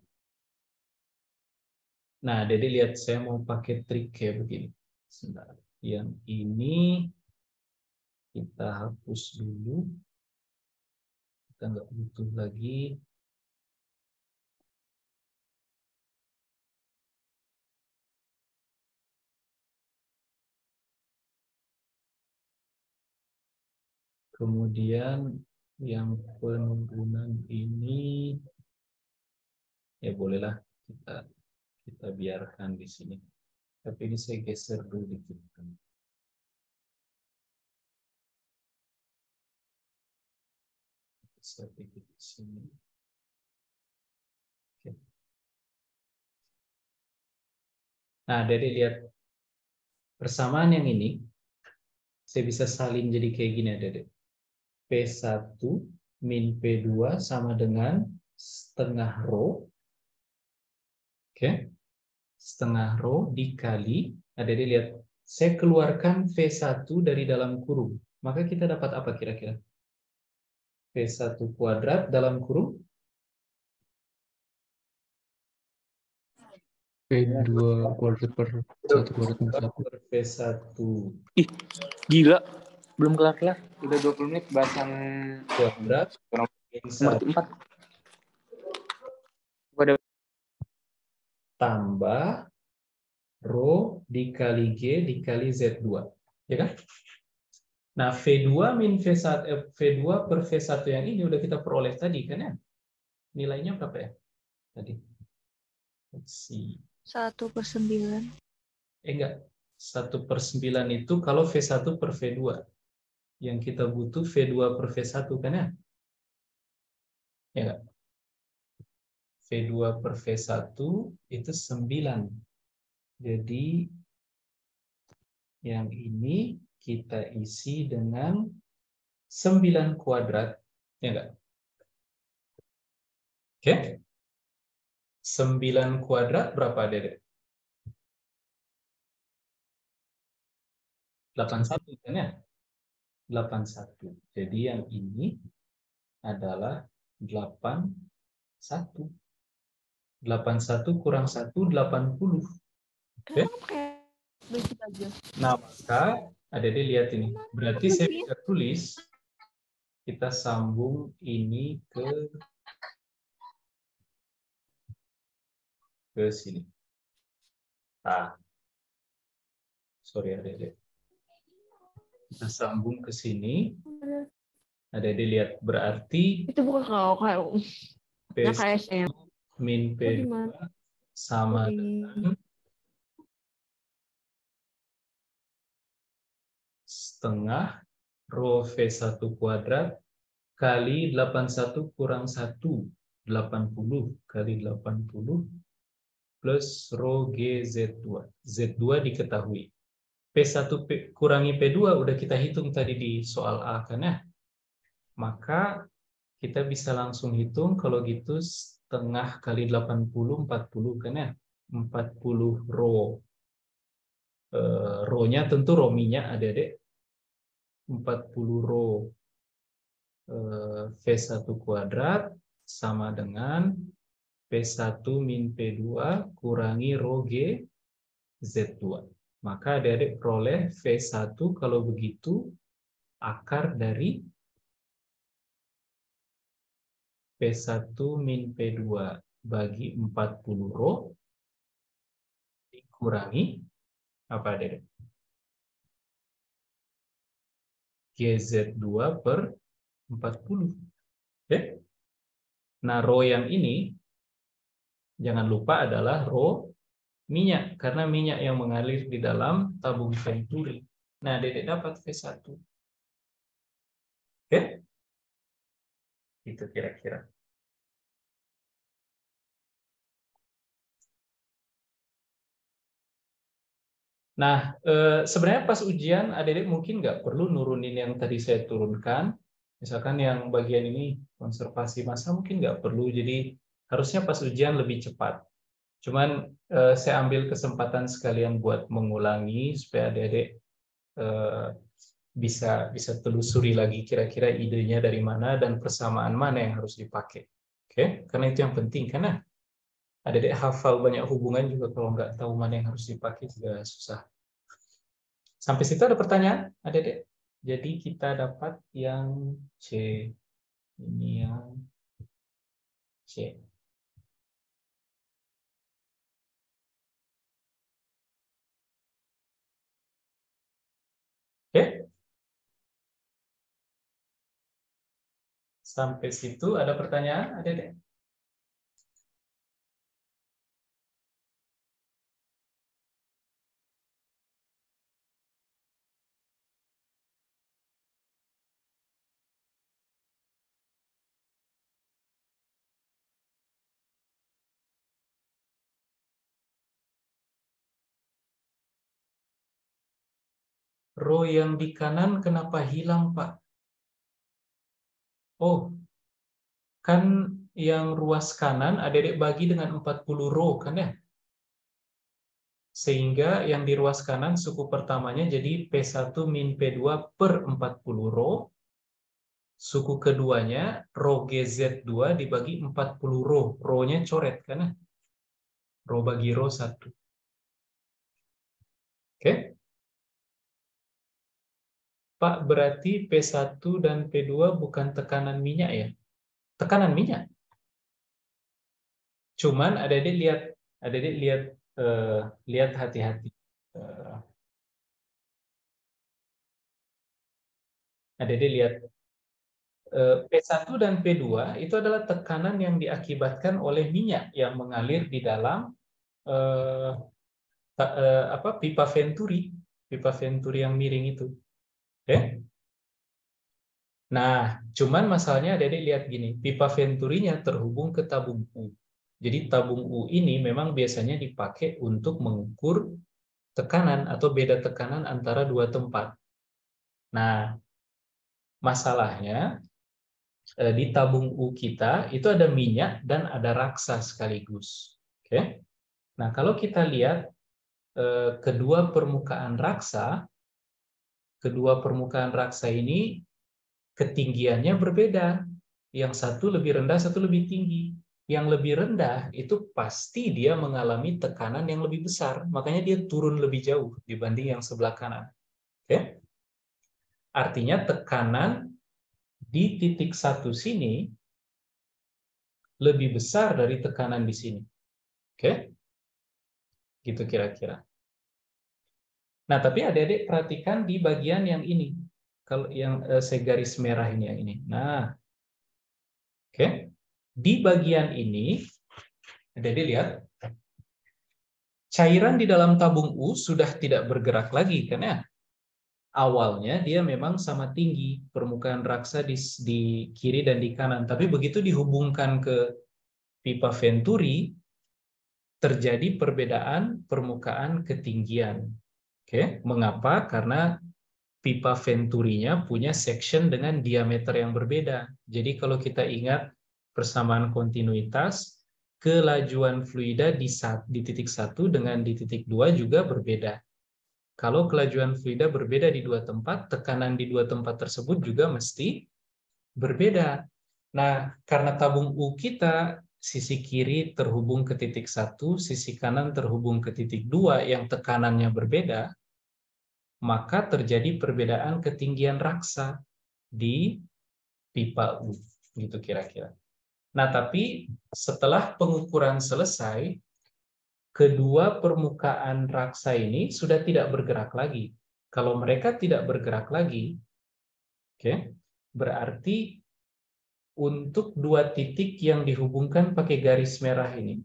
Nah, Dede lihat saya mau pakai trik kayak begini. Sebentar. Yang ini kita hapus dulu. Kita nggak butuh lagi. Kemudian yang penurunan ini ya bolehlah kita biarkan di sini. Tapi ini saya geser dulu dikit. Geser dikit di sini. Oke. Nah, Dede lihat persamaan yang ini saya bisa salin jadi kayak gini, Dede. P1 min P2 sama dengan setengah rho. Oke. Setengah rho dikali, Adik lihat, saya keluarkan V1 dari dalam kurung. Maka kita dapat apa kira-kira? V1 kuadrat dalam kurung. P2 kuadrat per 1 kuadrat per V1. Ih, gila. Belum kelar-kelar. Udah 20 menit bahasan Kuadrat nomor 4. Tambah rho dikali G dikali Z2. Ya kan? Nah, V2 min V1, V2 per V1 yang ini udah kita peroleh tadi kan ya? Nilainya berapa ya? Tadi. Let's see. 1/9. Enggak. 1/9 itu kalau V1 per V2. Yang kita butuh V2 per V1 kan ya? Ya enggak? V2 per V1 itu 9. Jadi yang ini kita isi dengan 9 kuadrat. Ya enggak? Oke? 9 kuadrat berapa, Dede? 81 kan ya? 81. Jadi yang ini adalah 81. 81 kurang 1, 80. Oke? Nah, maka Adik lihat ini. Berarti saya bisa tulis, kita sambung ini ke sini. Nah, sorry Adik. Kita sambung ke sini. Adik lihat, berarti Itu bukan kalau P1 min P2 sama dengan setengah rho V1 kuadrat kali 81 kurang 1, 80 kali 80 plus rho G Z2. Z2 diketahui. P1 kurangi P2 udah kita hitung tadi di soal A kan ya. Maka kita bisa langsung hitung kalau gitu setengah kali 80, 40 kan ya. 40 rho. Rho-nya tentu rho minyak adik-adik. 40 rho V1 kuadrat sama dengan P1 min P2 kurangi rho G Z2. Maka adik-adik peroleh V1 kalau begitu akar dari P1 min P2 bagi 40 rho dikurangi apa adik-adik? GZ2 per 40. Oke? Nah, rho yang ini jangan lupa adalah rho minyak, karena minyak yang mengalir di dalam tabung venturi. Nah, Dedek dapat V1. Oke? Itu kira-kira. Nah, sebenarnya pas ujian, adik-adik mungkin nggak perlu nurunin yang tadi saya turunkan. Misalkan yang bagian ini, konservasi massa, mungkin nggak perlu. Jadi, harusnya pas ujian lebih cepat. Cuman, saya ambil kesempatan sekalian buat mengulangi, supaya adik-adik bisa telusuri lagi kira-kira idenya dari mana dan persamaan mana yang harus dipakai. Oke? Karena itu yang penting, karena adik-adik hafal banyak hubungan juga kalau nggak tahu mana yang harus dipakai juga susah. Sampai situ ada pertanyaan, adik-adik? Jadi kita dapat yang C. Ini yang C. Oke? Sampai situ ada pertanyaan, adik-adik? Rho yang di kanan kenapa hilang, Pak? Oh, kan yang ruas kanan adik-adik bagi dengan 40 rho, kan ya? Sehingga yang di ruas kanan suku pertamanya jadi P1 min P2 per 40 rho. Suku keduanya rho GZ2 dibagi 40 rho. Rho-nya coret, kan ya? Rho bagi rho 1. Oke? Pak, berarti P1 dan P2 bukan tekanan minyak ya? Tekanan minyak. Cuman adik-adik lihat hati-hati. Adik-adik lihat P1 dan P2 itu adalah tekanan yang diakibatkan oleh minyak yang mengalir di dalam pipa venturi yang miring itu. Oke? Nah, cuman masalahnya adik-adik lihat gini, pipa venturinya terhubung ke tabung U. Jadi tabung U ini memang biasanya dipakai untuk mengukur tekanan atau beda tekanan antara dua tempat. Nah, masalahnya di tabung U kita itu ada minyak dan ada raksa sekaligus. Oke? Nah, kalau kita lihat kedua permukaan raksa ini ketinggiannya berbeda. Yang satu lebih rendah, satu lebih tinggi. Yang lebih rendah itu pasti dia mengalami tekanan yang lebih besar, makanya dia turun lebih jauh dibanding yang sebelah kanan. Oke? Artinya tekanan di titik satu sini lebih besar dari tekanan di sini. Oke? Gitu kira-kira. Nah, tapi adik-adik perhatikan di bagian yang ini. Kalau yang saya garis merah ini yang ini. Nah, oke. Di bagian ini, adik-adik lihat, cairan di dalam tabung U sudah tidak bergerak lagi, kan ya? Awalnya dia memang sama tinggi, permukaan raksa di kiri dan di kanan. Tapi begitu dihubungkan ke pipa venturi, terjadi perbedaan permukaan ketinggian. Oke, mengapa? Karena pipa venturinya punya section dengan diameter yang berbeda. Jadi kalau kita ingat persamaan kontinuitas, kelajuan fluida di titik 1 dengan di titik 2 juga berbeda. Kalau kelajuan fluida berbeda di dua tempat, tekanan di dua tempat tersebut juga mesti berbeda. Nah, karena tabung U kita sisi kiri terhubung ke titik 1, sisi kanan terhubung ke titik 2 yang tekanannya berbeda, maka terjadi perbedaan ketinggian raksa di pipa U. Gitu kira-kira. Nah, tapi setelah pengukuran selesai, kedua permukaan raksa ini sudah tidak bergerak lagi. Kalau mereka tidak bergerak lagi, berarti untuk dua titik yang dihubungkan pakai garis merah ini,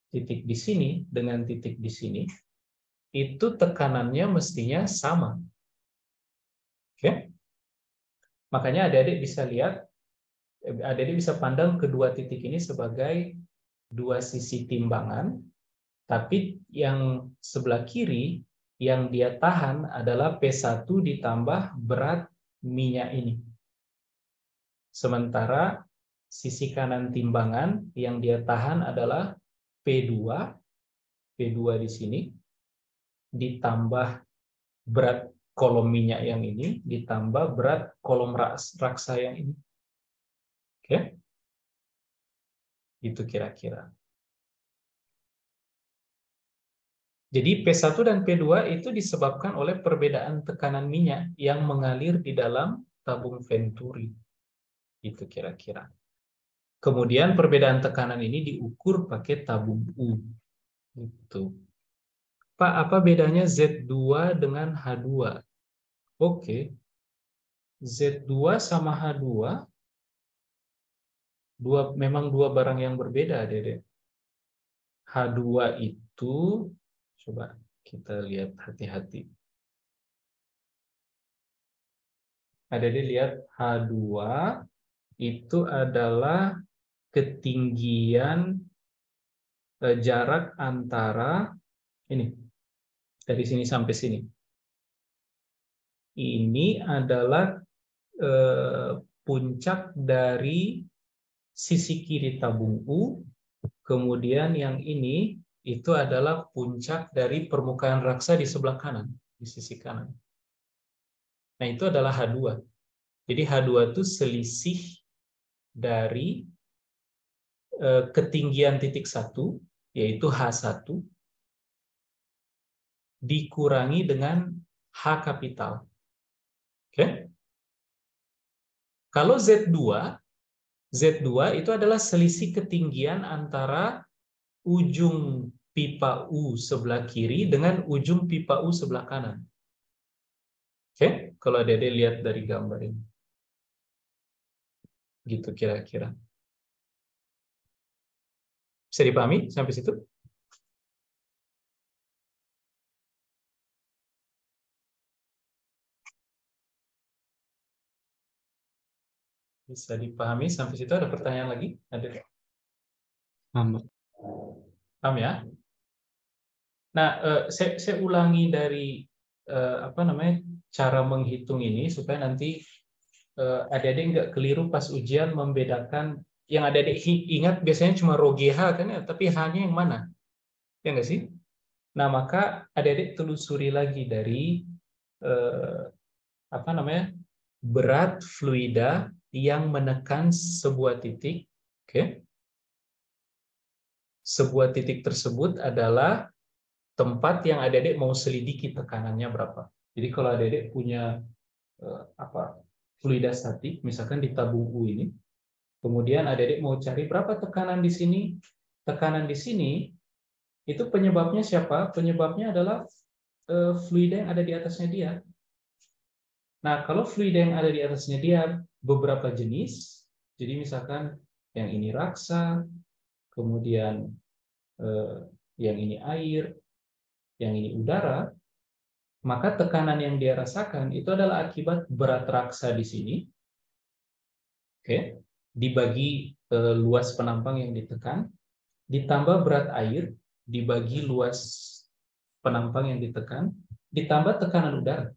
titik di sini dengan titik di sini, itu tekanannya mestinya sama. Makanya adik-adik bisa lihat, adik-adik bisa pandang kedua titik ini sebagai dua sisi timbangan, tapi yang sebelah kiri yang dia tahan adalah P1 ditambah berat minyak ini. Sementara sisi kanan timbangan yang dia tahan adalah P2 di sini, ditambah berat kolom minyak yang ini, ditambah berat kolom raksa yang ini. Itu kira-kira. Jadi P1 dan P2 itu disebabkan oleh perbedaan tekanan minyak yang mengalir di dalam tabung venturi. Itu kira-kira. Kemudian perbedaan tekanan ini diukur pakai tabung U. Gitu. Pak, apa bedanya Z2 dengan H2? Oke. Z2 sama H2 memang dua barang yang berbeda, Dede. H2 itu, coba kita lihat hati-hati. Dede lihat H2 itu adalah ketinggian jarak antara ini dari sini sampai sini. Ini adalah puncak dari sisi kiri tabung U, kemudian yang ini itu adalah puncak dari permukaan raksa di sebelah kanan, di sisi kanan. Nah, itu adalah H2. Jadi H2 itu selisih dari ketinggian titik 1, yaitu H1, dikurangi dengan H kapital. Kalau Z2 itu adalah selisih ketinggian antara ujung pipa U sebelah kiri dengan ujung pipa U sebelah kanan. Kalau Dede lihat dari gambar ini. Gitu kira-kira. Bisa dipahami sampai situ? Bisa dipahami sampai situ? Ada pertanyaan lagi? Ada? Paham ya? Nah, saya ulangi dari cara menghitung ini supaya nanti adik-adik nggak keliru pas ujian membedakan. Yang adik-adik ingat biasanya cuma rho GH kan ya, tapi H-nya yang mana? Ya nggak sih? Nah, maka adik-adik telusuri lagi dari berat fluida yang menekan sebuah titik. Sebuah titik tersebut adalah tempat yang adik-adik mau selidiki tekanannya berapa. Jadi kalau adik-adik punya fluida statik, misalkan di tabung U ini, kemudian adik-adik mau cari berapa tekanan di sini. Tekanan di sini itu penyebabnya siapa? Penyebabnya adalah fluida yang ada di atasnya dia. Nah, kalau fluida yang ada di atasnya dia beberapa jenis, jadi misalkan yang ini raksa, kemudian yang ini air, yang ini udara, maka tekanan yang dia rasakan itu adalah akibat berat raksa di sini, dibagi luas penampang yang ditekan, ditambah berat air, dibagi luas penampang yang ditekan, ditambah tekanan udara.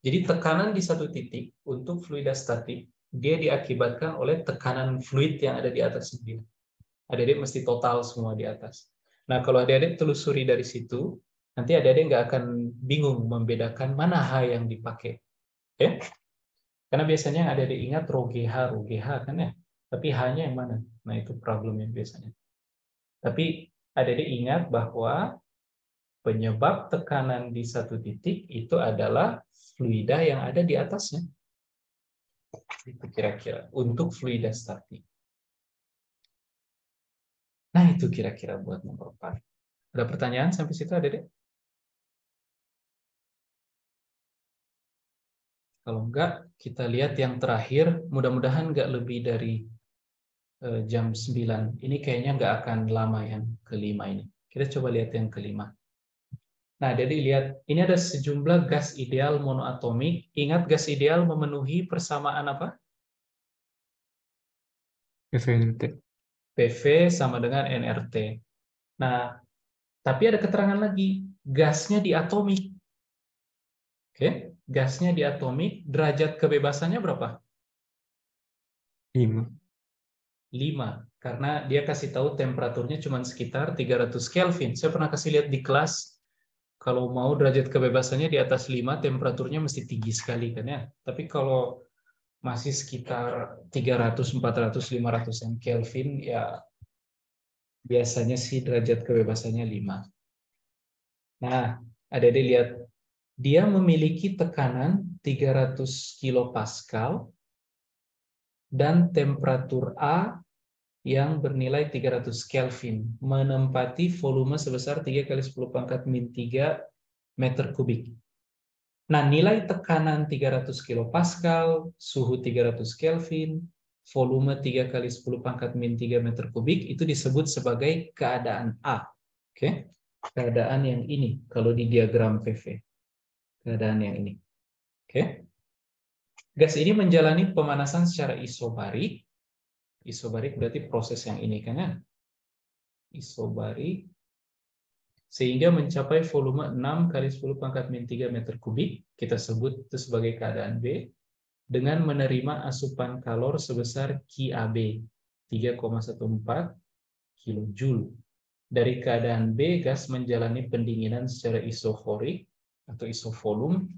Jadi tekanan di satu titik untuk fluida statik, dia diakibatkan oleh tekanan fluid yang ada di atas sendiri. Adik-adik mesti total semua di atas. Nah, kalau adik-adik telusuri dari situ, nanti adik-adik nggak akan bingung membedakan mana H yang dipakai. Karena biasanya yang adik-adik ingat rho GH kan ya. Tapi H-nya yang mana? Nah, itu problemnya biasanya. Tapi adik-adik ingat bahwa penyebab tekanan di satu titik itu adalah fluida yang ada di atasnya. Itu kira-kira untuk fluida statik. Nah, itu kira-kira buat nomor 4. Ada pertanyaan sampai situ, adik-adik? Kalau enggak, kita lihat yang terakhir. Mudah-mudahan enggak lebih dari jam 9. Ini kayaknya enggak akan lama yang kelima ini. Kita coba lihat yang kelima. Nah, jadi lihat, ini ada sejumlah gas ideal monoatomik. Ingat gas ideal memenuhi persamaan apa? FNT. PV sama dengan nRT. Nah, tapi ada keterangan lagi, gasnya diatomik. Oke, gasnya diatomik, derajat kebebasannya berapa? 5. 5, karena dia kasih tahu temperaturnya cuma sekitar 300 Kelvin. Saya pernah kasih lihat di kelas, kalau mau derajat kebebasannya di atas 5, temperaturnya mesti tinggi sekali kan ya. Tapi kalau masih sekitar 300, 400, 500 Kelvin, ya biasanya sih derajat kebebasannya 5. Nah, adik-adik lihat, dia memiliki tekanan 300 kilopascal dan temperatur A yang bernilai 300 Kelvin, menempati volume sebesar 3 kali 10 pangkat min 3 meter kubik. Nah, nilai tekanan 300 kilopascal, suhu 300 Kelvin, volume 3 kali 10 pangkat min 3 meter kubik, itu disebut sebagai keadaan A. Oke, keadaan yang ini, kalau di diagram PV. Keadaan yang ini. Oke. Gas ini menjalani pemanasan secara isobarik. Isobarik berarti proses yang ini kan ya. Isobarik sehingga mencapai volume 6 kali 10 pangkat min 3 meter kubik, kita sebut itu sebagai keadaan B, dengan menerima asupan kalor sebesar QAB 3,14 kilojoule. Dari keadaan B, gas menjalani pendinginan secara isoforik atau isovolum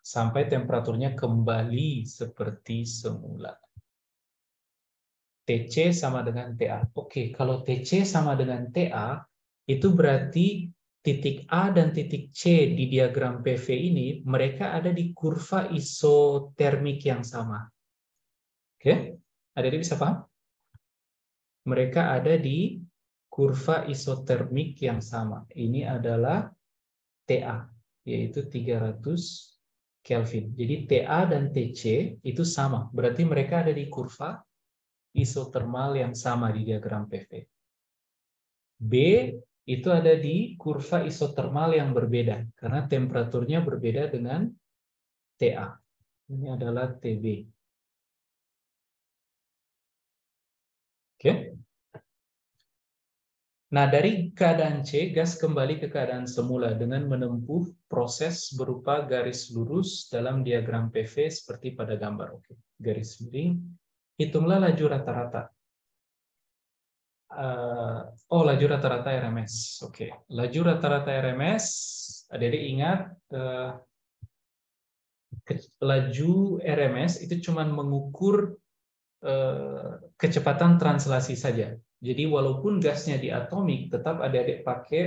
sampai temperaturnya kembali seperti semula. TC sama dengan TA. Oke, kalau TC sama dengan TA, itu berarti titik A dan titik C di diagram PV ini, mereka ada di kurva isotermik yang sama. Oke, adik-adik bisa paham? Mereka ada di kurva isotermik yang sama. Ini adalah TA, yaitu 300 Kelvin. Jadi TA dan TC itu sama. Berarti mereka ada di kurva isotermal yang sama di diagram PV. B itu ada di kurva isotermal yang berbeda, karena temperaturnya berbeda dengan TA. Ini adalah TB. Oke. Nah, dari keadaan C, gas kembali ke keadaan semula dengan menempuh proses berupa garis lurus dalam diagram PV seperti pada gambar. Oke. Garis miring. Hitunglah laju rata-rata. Laju rata-rata RMS. Oke. Laju rata-rata RMS, adik-adik ingat, laju RMS itu cuma mengukur kecepatan translasi saja. Jadi walaupun gasnya diatomik, tetap adik-adik pakai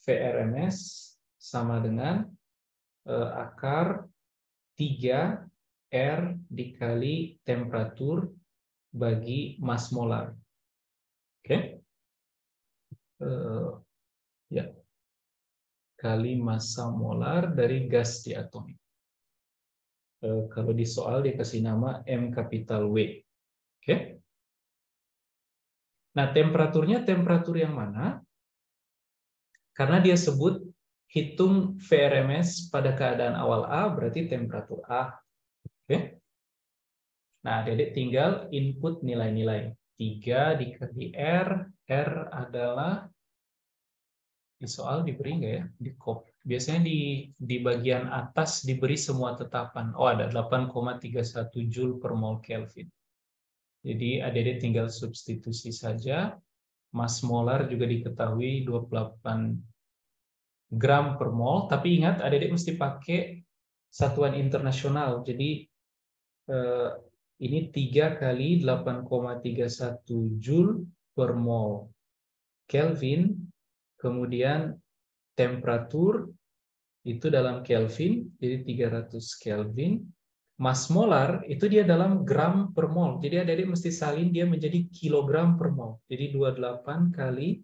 VRMS sama dengan akar 3 R dikali temperatur bagi mass molar. Oke? Ya. Kali massa molar dari gas diatomik. Kalau di soal dikasih nama M kapital W. Oke? Nah, temperaturnya temperatur yang mana? Karena dia sebut hitung VRMS pada keadaan awal A, berarti temperatur A. Oke? Nah, adik-adik tinggal input nilai-nilai. 3 dikali R. R adalah, di soal diberi nggak ya? Di copy. Biasanya di bagian atas diberi semua tetapan. Oh, ada 8,31 Joule per mol Kelvin. Jadi adik-adik tinggal substitusi saja. Mass molar juga diketahui 28 gram per mol. Tapi ingat, adik-adik mesti pakai satuan internasional. Jadi Ini 3 kali 8,31 Joule per mol Kelvin. Kemudian temperatur itu dalam Kelvin, jadi 300 Kelvin. Mass molar itu dia dalam gram per mol. Jadi adik-adik mesti salin dia menjadi kilogram per mol. Jadi 28 kali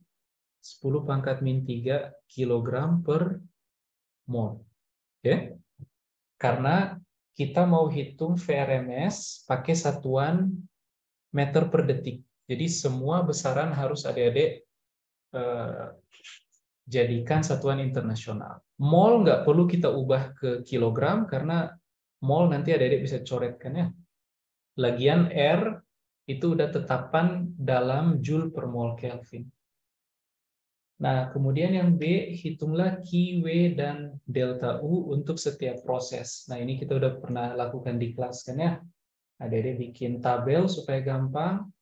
10 pangkat min 3 kilogram per mol. Oke? Karena kita mau hitung VRMS pakai satuan meter per detik. Jadi semua besaran harus adik-adik jadikan satuan internasional. Mol nggak perlu kita ubah ke kilogram karena mol nanti adik-adik bisa coretkan ya. Lagian R itu udah tetapan dalam Joule per mol Kelvin. Nah, kemudian yang B, hitunglah Q, W, dan delta U untuk setiap proses. Nah, ini kita udah pernah lakukan di kelas kan ya. Adik-adik bikin tabel supaya gampang.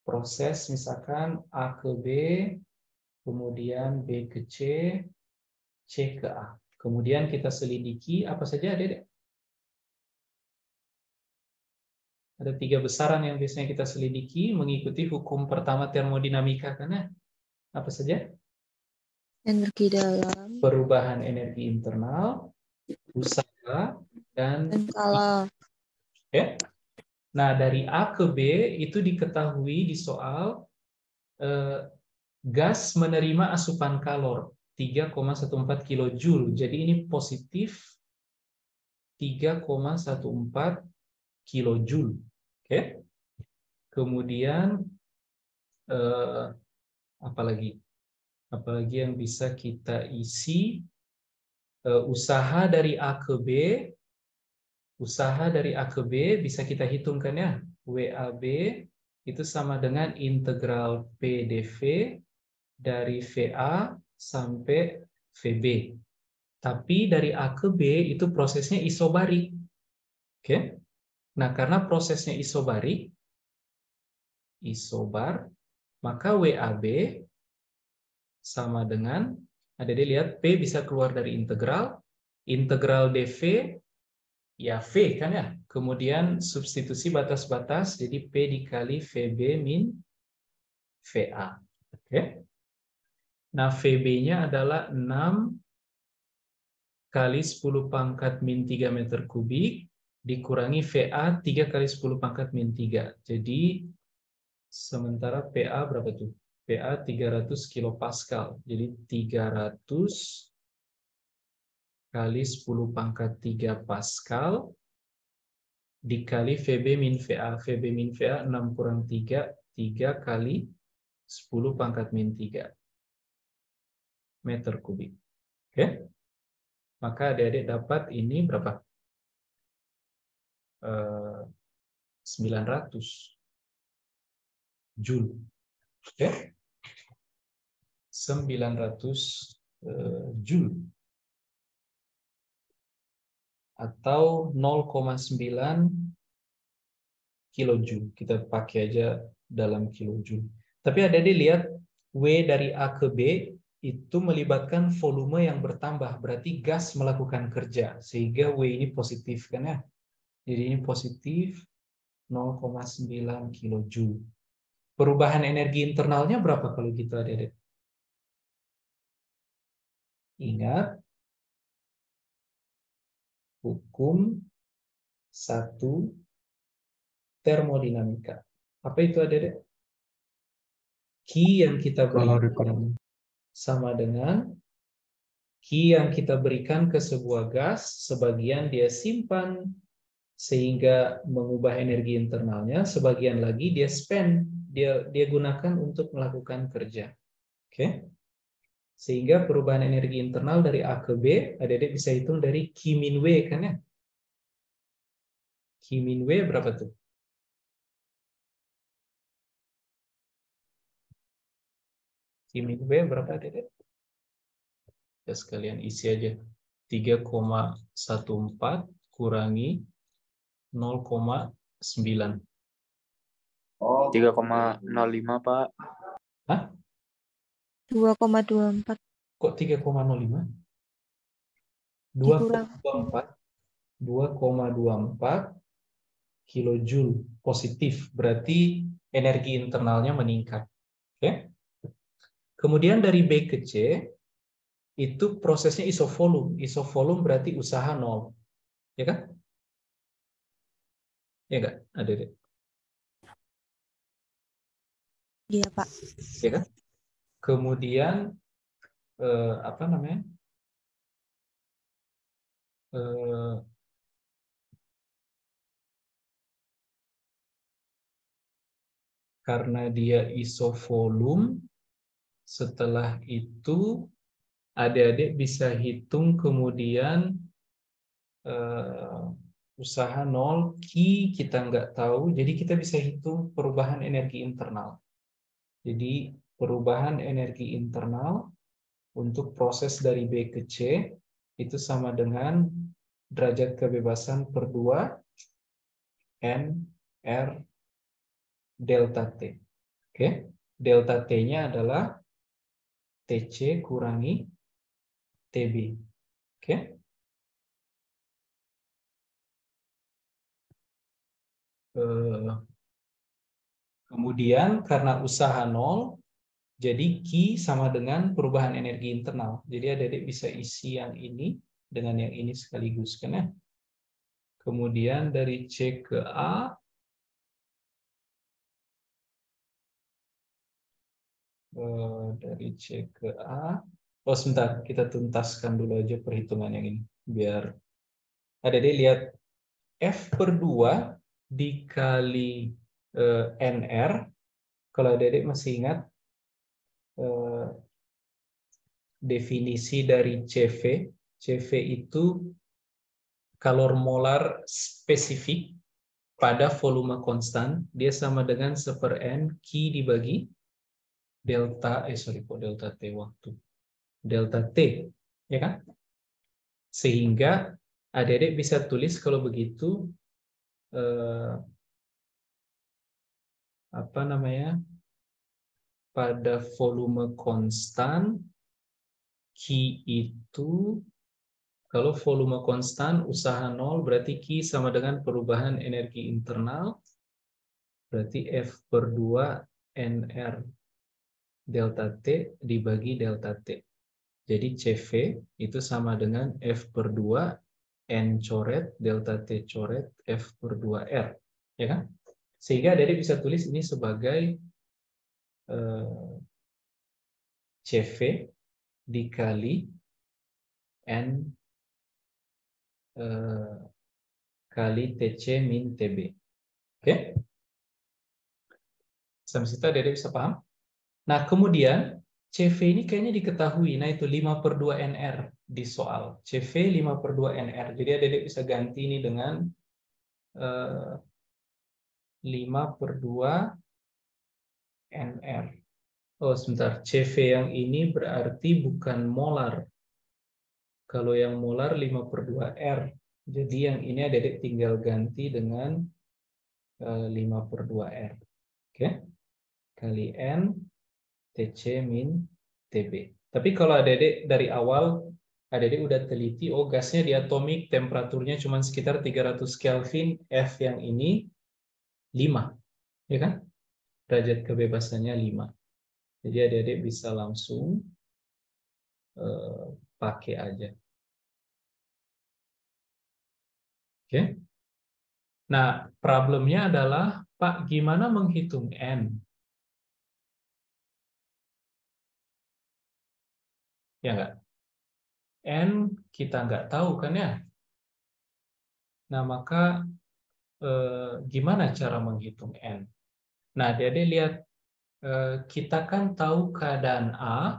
Proses misalkan A ke B, kemudian B ke C, C ke A. Kemudian kita selidiki apa saja adik-adik? Ada 3 besaran yang biasanya kita selidiki mengikuti hukum pertama termodinamika kan ya? Apa saja? Energi dalam. Perubahan energi internal, usaha, dan Kalau ya. Nah, dari A ke B itu diketahui di soal gas menerima asupan kalor 3,14 kilojoule. Jadi ini positif 3,14 kilojoule. Oke. Kemudian apalagi yang bisa kita isi, usaha dari A ke B. Usaha dari A ke B bisa kita hitungkan ya. WAB itu sama dengan integral PdV dari VA sampai VB. Tapi dari A ke B itu prosesnya isobarik. Oke. Nah, karena prosesnya isobarik, isobar, maka WAB sama dengan, ada dilihat P bisa keluar dari integral DV, ya V kan ya. Kemudian substitusi batas-batas, jadi P dikali VB min VA. Oke. Nah, VB-nya adalah 6 kali 10 pangkat min 3 meter kubik, dikurangi VA 3 kali 10 pangkat min 3. Jadi, sementara PA berapa tuh? PA 300 kilopascal. Jadi 300 kali 10 pangkat 3 pascal dikali VB min VA. VB min VA 6 kurang 3, 3 kali 10 pangkat min 3 meter kubik. Oke? Maka adik-adik dapat ini berapa? 900 Joule. Oke? 900 Joule. Atau 0,9 kilojoule. Kita pakai aja dalam kilojoule. Tapi ada dilihat W dari A ke B itu melibatkan volume yang bertambah. Berarti gas melakukan kerja. Sehingga W ini positif kan ya. Jadi ini positif 0,9 kilojoule. Perubahan energi internalnya berapa kalau gitu adik-adik? Ingat hukum 1 termodinamika. Apa itu adik-adik? Q yang kita berikan sama dengan Q yang kita berikan ke sebuah gas, sebagian dia simpan sehingga mengubah energi internalnya, sebagian lagi dia spend, dia gunakan untuk melakukan kerja. Oke? Sehingga perubahan energi internal dari A ke B, adik-adik bisa hitung dari Q min W kan ya? Q min W berapa tuh? Q min W berapa adik-adik? Ya sekalian isi aja. 3,14 kurangi 0,9. 3,05 Pak. Hah? 2,24. Kok 3,05? 2,24. 2,24 kilojoule positif, berarti energi internalnya meningkat. Oke. Kemudian dari B ke C, itu prosesnya isovolume. Isovolume berarti usaha 0. Ya kan? Ya enggak? Adik-adik? Iya, Pak. Ya kan? Kemudian apa namanya? Karena dia isovolume, setelah itu adik-adik bisa hitung kemudian usaha 0, Q kita nggak tahu, jadi kita bisa hitung perubahan energi internal. Jadi perubahan energi internal untuk proses dari B ke C itu sama dengan derajat kebebasan per 2 N R delta T. Oke, delta T-nya adalah TC kurangi TB. Oke. Kemudian karena usaha 0, jadi Q sama dengan perubahan energi internal. Jadi adik-adik bisa isi yang ini dengan yang ini sekaligus kan ya. Kemudian dari C ke A, dari C ke A. Oh sebentar, kita tuntaskan dulu aja perhitungan yang ini. Biar adik-adik lihat F per 2 dikali NR. Kalau adik-adik masih ingat, definisi dari CV. CV itu kalor molar spesifik pada volume konstan, dia sama dengan 1/n Q dibagi delta, kok delta T waktu. Delta T, ya kan? Sehingga adik-adik bisa tulis kalau begitu, apa namanya, pada volume konstan, Q itu, kalau volume konstan usaha 0 berarti Q sama dengan perubahan energi internal, berarti F per 2 NR delta T dibagi delta T. Jadi CV itu sama dengan F per 2 N coret delta T coret F per 2 R. Ya kan? Sehingga adik bisa tulis ini sebagai CV dikali N kali TC min TB. Oke? Sampai situ adik bisa paham? Nah, kemudian CV ini kayaknya diketahui. Nah, itu 5/2 NR di soal. CV 5/2 NR. Jadi adik bisa ganti ini dengan 5/2 NR. Oh, sebentar. CV yang ini berarti bukan molar. Kalau yang molar 5/2 R. Jadi yang ini adik tinggal ganti dengan 5/2 R. Oke? Kali N TC min TB. Tapi kalau adik dari awal, adik udah teliti, oh gasnya di atomik, temperaturnya cuma sekitar 300 Kelvin, F yang ini 5. Ya kan? Derajat kebebasannya 5. Jadi adik-adik bisa langsung pakai aja. Oke. Nah, problemnya adalah, Pak, gimana menghitung N? Ya nggak? N kita nggak tahu kan ya? Nah, maka gimana cara menghitung N? Nah, adik-adik lihat, kita kan tahu keadaan A,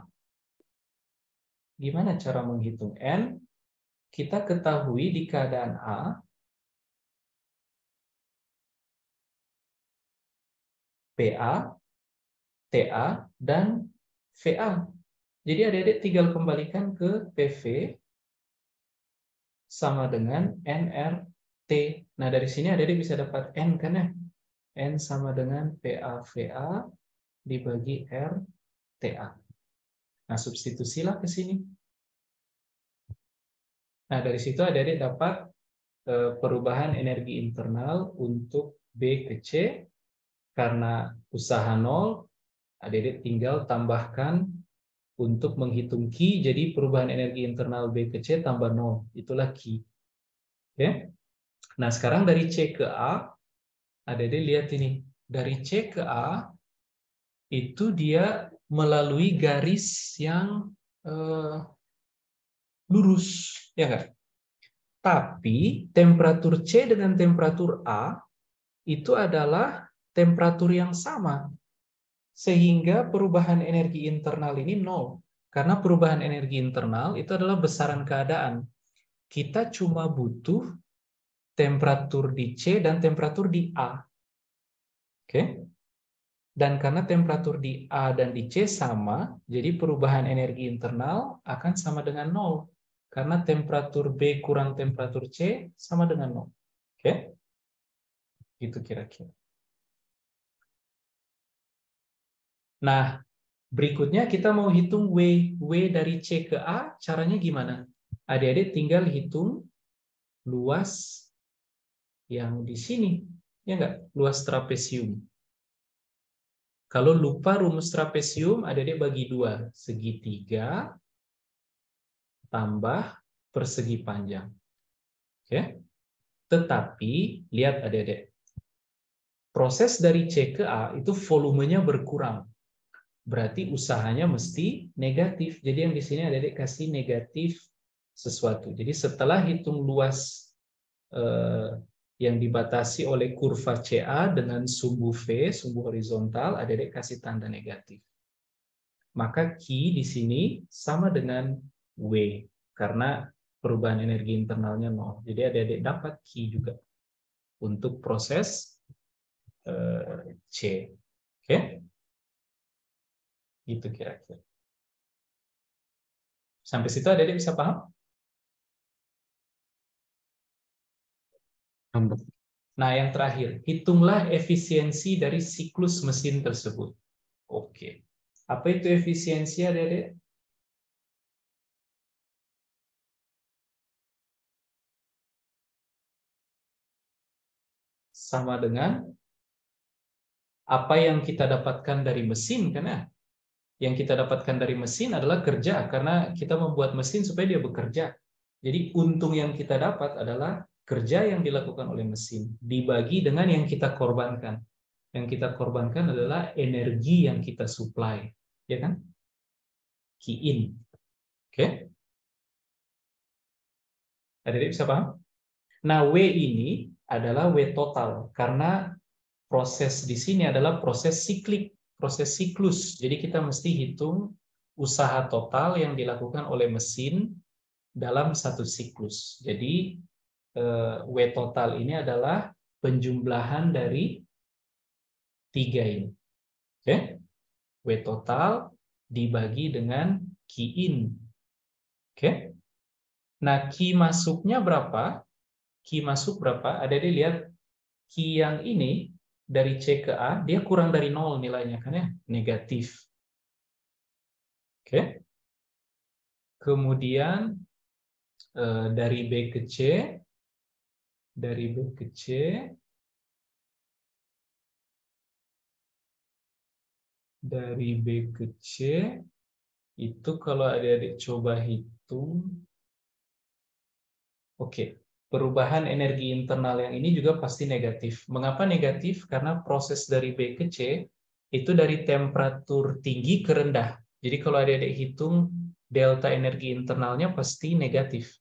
gimana cara menghitung N? Kita ketahui di keadaan A, PA, TA, dan VA. Jadi adik-adik tinggal kembalikan ke PV sama dengan nRT. Nah, dari sini adik-adik bisa dapat N kan ya? N sama dengan PA-VA dibagi RTA. Nah, substitusilah ke sini. Nah, dari situ adik-adik dapat perubahan energi internal untuk B ke C. Karena usaha 0, adik-adik tinggal tambahkan untuk menghitung Q, jadi perubahan energi internal B ke C tambah 0, itulah Q. Oke? Nah, sekarang dari C ke A, adik-adik lihat ini. Dari C ke A, itu dia melalui garis yang lurus, ya nggak? Tapi temperatur C dengan temperatur A itu adalah temperatur yang sama. Sehingga perubahan energi internal ini 0. Karena perubahan energi internal itu adalah besaran keadaan. Kita cuma butuh temperatur di C dan temperatur di A. Oke? Dan karena temperatur di A dan di C sama, jadi perubahan energi internal akan sama dengan 0. Karena temperatur B kurang temperatur C sama dengan 0. Oke? Gitu kira-kira. Nah, berikutnya kita mau hitung W. W dari C ke A, caranya gimana? Adik-adik tinggal hitung luas yang di sini. Ya enggak? Luas trapesium. Kalau lupa rumus trapesium, adik-adik bagi 2. Segitiga tambah persegi panjang. Oke? Tetapi, lihat adik-adik. Proses dari C ke A itu volumenya berkurang. Berarti usahanya mesti negatif. Jadi yang di sini adik-adik kasih negatif sesuatu. Jadi setelah hitung luas yang dibatasi oleh kurva CA dengan sumbu V, sumbu horizontal, adik-adik kasih tanda negatif. Maka Q di sini sama dengan W, karena perubahan energi internalnya 0. Jadi adik-adik dapat Q juga untuk proses C. Oke? Gitu kira-kira. Sampai situ adik-adik bisa paham? Nah, yang terakhir, hitunglah efisiensi dari siklus mesin tersebut. Oke. Apa itu efisiensi, adik-adik? Sama dengan apa yang kita dapatkan dari mesin, kan ya? Yang kita dapatkan dari mesin adalah kerja, karena kita membuat mesin supaya dia bekerja. Jadi untung yang kita dapat adalah kerja yang dilakukan oleh mesin, dibagi dengan yang kita korbankan. Yang kita korbankan adalah energi yang kita supply, ya kan? Key in. Oke? Adik-adik bisa paham? Nah, W ini adalah W total, karena proses di sini adalah proses siklik, proses siklus. Jadi kita mesti hitung usaha total yang dilakukan oleh mesin dalam satu siklus. Jadi W total ini adalah penjumlahan dari 3 ini. Oke? W total dibagi dengan Q in. Oke? Nah, Q masuknya berapa? Q masuk berapa? Ada dilihat Q yang ini dari C ke A, dia kurang dari 0 nilainya, kan ya? Negatif. Oke? Kemudian dari B ke C, dari B ke C, dari B ke C, itu kalau adik-adik coba hitung, oke, perubahan energi internal yang ini juga pasti negatif. Mengapa negatif? Karena proses dari B ke C, itu dari temperatur tinggi ke rendah. Jadi kalau adik-adik hitung, delta energi internalnya pasti negatif.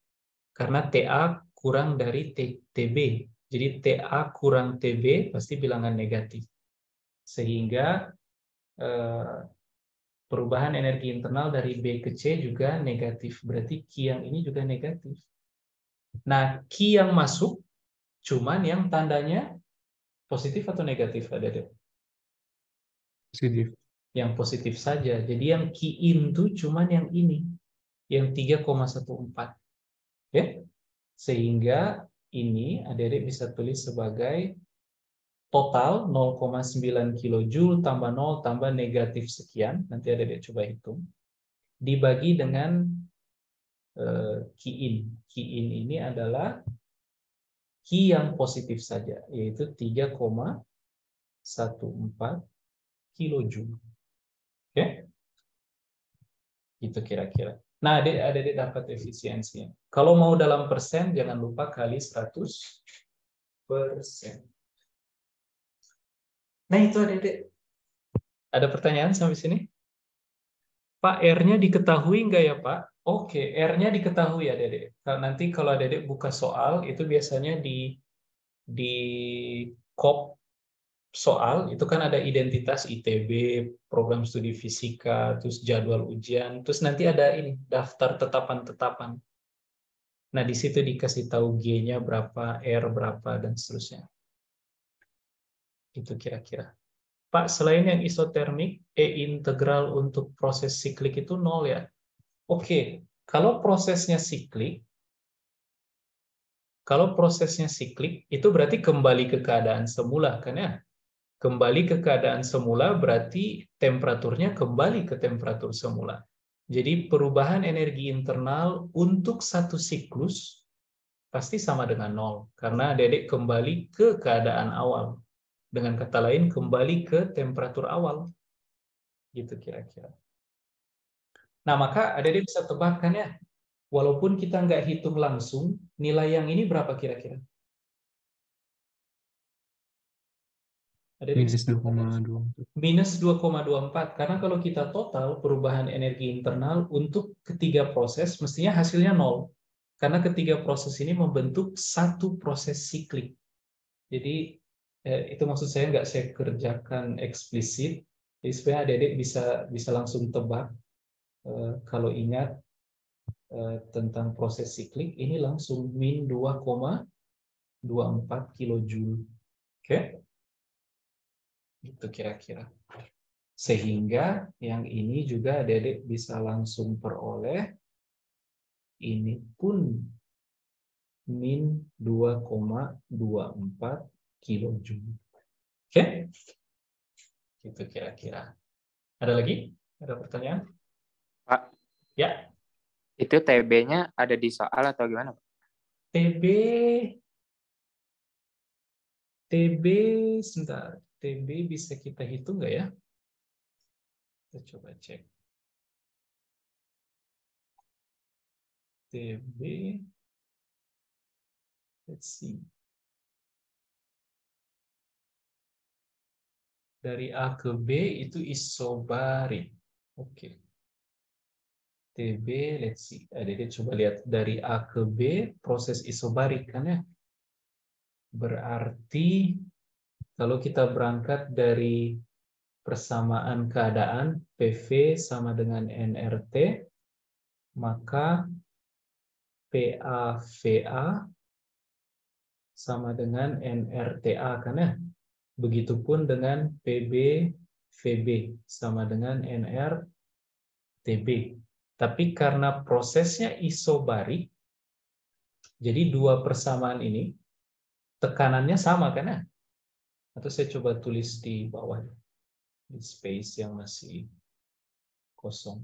Karena TA kurang dari TB. Jadi TA kurang TB pasti bilangan negatif. Sehingga perubahan energi internal dari B ke C juga negatif. Berarti Q yang ini juga negatif. Nah, Q yang masuk, cuman yang tandanya positif atau negatif? Ada? Positif. Yang positif saja. Jadi yang Q in itu cuman yang ini. Yang 3,14. Oke? Sehingga ini adik-adik bisa tulis sebagai total 0,9 kJ tambah 0 tambah negatif sekian. Nanti adik-adik coba hitung. Dibagi dengan Q in. Q in ini adalah Q yang positif saja, yaitu 3,14 kilojoule. Oke? Gitu kira-kira. Nah, adik dapat efisiensinya. Kalau mau dalam persen, jangan lupa kali 100%. Nah, itu adik. Ada pertanyaan sampai sini? Pak, R-nya diketahui nggak ya, Pak? Oke, R-nya diketahui ya, adik. Nanti kalau adik buka soal, itu biasanya di kop soal, itu kan ada identitas ITB, program studi fisika, terus jadwal ujian, terus nanti ada ini, daftar tetapan-tetapan. Nah, di situ dikasih tahu G-nya berapa, R berapa, dan seterusnya. Itu kira-kira. Pak, selain yang isotermik, E integral untuk proses siklik itu 0 ya? Oke, kalau prosesnya siklik, itu berarti kembali ke keadaan semula, kan ya? Kembali ke keadaan semula berarti temperaturnya kembali ke temperatur semula. Jadi perubahan energi internal untuk satu siklus pasti sama dengan 0, karena adik kembali ke keadaan awal. Dengan kata lain, kembali ke temperatur awal. Gitu kira-kira. Nah, maka adik bisa tebakkan ya, walaupun kita nggak hitung langsung, nilai yang ini berapa kira-kira? Minus 2,24. Minus 2,24, karena kalau kita total perubahan energi internal untuk ketiga proses, mestinya hasilnya 0. Karena ketiga proses ini membentuk satu proses siklik. Jadi, itu maksud saya nggak saya kerjakan eksplisit, jadi supaya adik-adik bisa langsung tebak. Kalau ingat tentang proses siklik, ini langsung min 2,24 kilojoule. Oke? Itu kira-kira. Sehingga yang ini juga adik-adik bisa langsung peroleh, ini pun min 2,24 kilojoule. Oke? Itu kira-kira. Ada lagi? Ada pertanyaan? Pak, Ya. itu TB-nya ada di soal atau gimana, Pak? TB, sebentar. TB bisa kita hitung nggak ya? Kita coba cek. TB, let's see. Dari A ke B itu isobarik. Oke. TB, let's see. Adik-adik coba lihat. Dari A ke B, proses isobarik kan ya? Berarti kalau kita berangkat dari persamaan keadaan PV sama dengan nRT, maka PAVA sama dengan nRTA kan ya? Begitupun dengan PBVB sama dengan nRTB. Tapi karena prosesnya isobarik, jadi dua persamaan ini tekanannya sama kan ya? Atau saya coba tulis di bawah, di space yang masih kosong.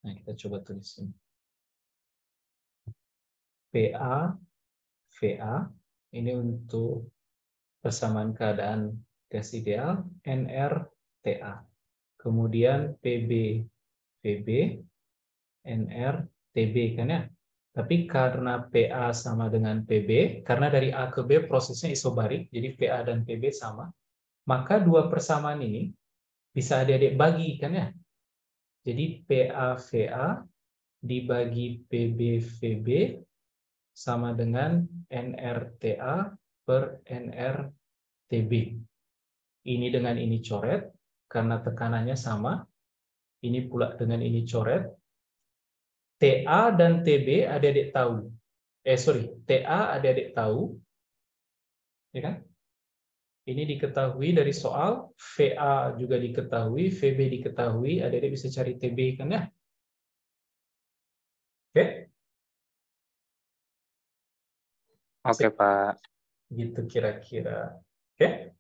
Nah, kita coba tulis ini. PA, VA, ini untuk persamaan keadaan gas ideal, nRTA. Kemudian PB, VB, nRTB kan ya? Tapi karena PA sama dengan PB, karena dari A ke B prosesnya isobarik, jadi PA dan PB sama, maka dua persamaan ini bisa adik-adik bagi kan ya? Jadi PA-VA dibagi PB-VB sama dengan nRTA per nRTB. Ini dengan ini coret, karena tekanannya sama. Ini pula dengan ini coret. TA dan TB adik-adik tahu. TA adik-adik tahu. Ya kan? Ini diketahui dari soal, VA juga diketahui, VB diketahui, adik-adik bisa cari TB kan ya? Oke? Oke, Pak. Gitu kira-kira. Oke?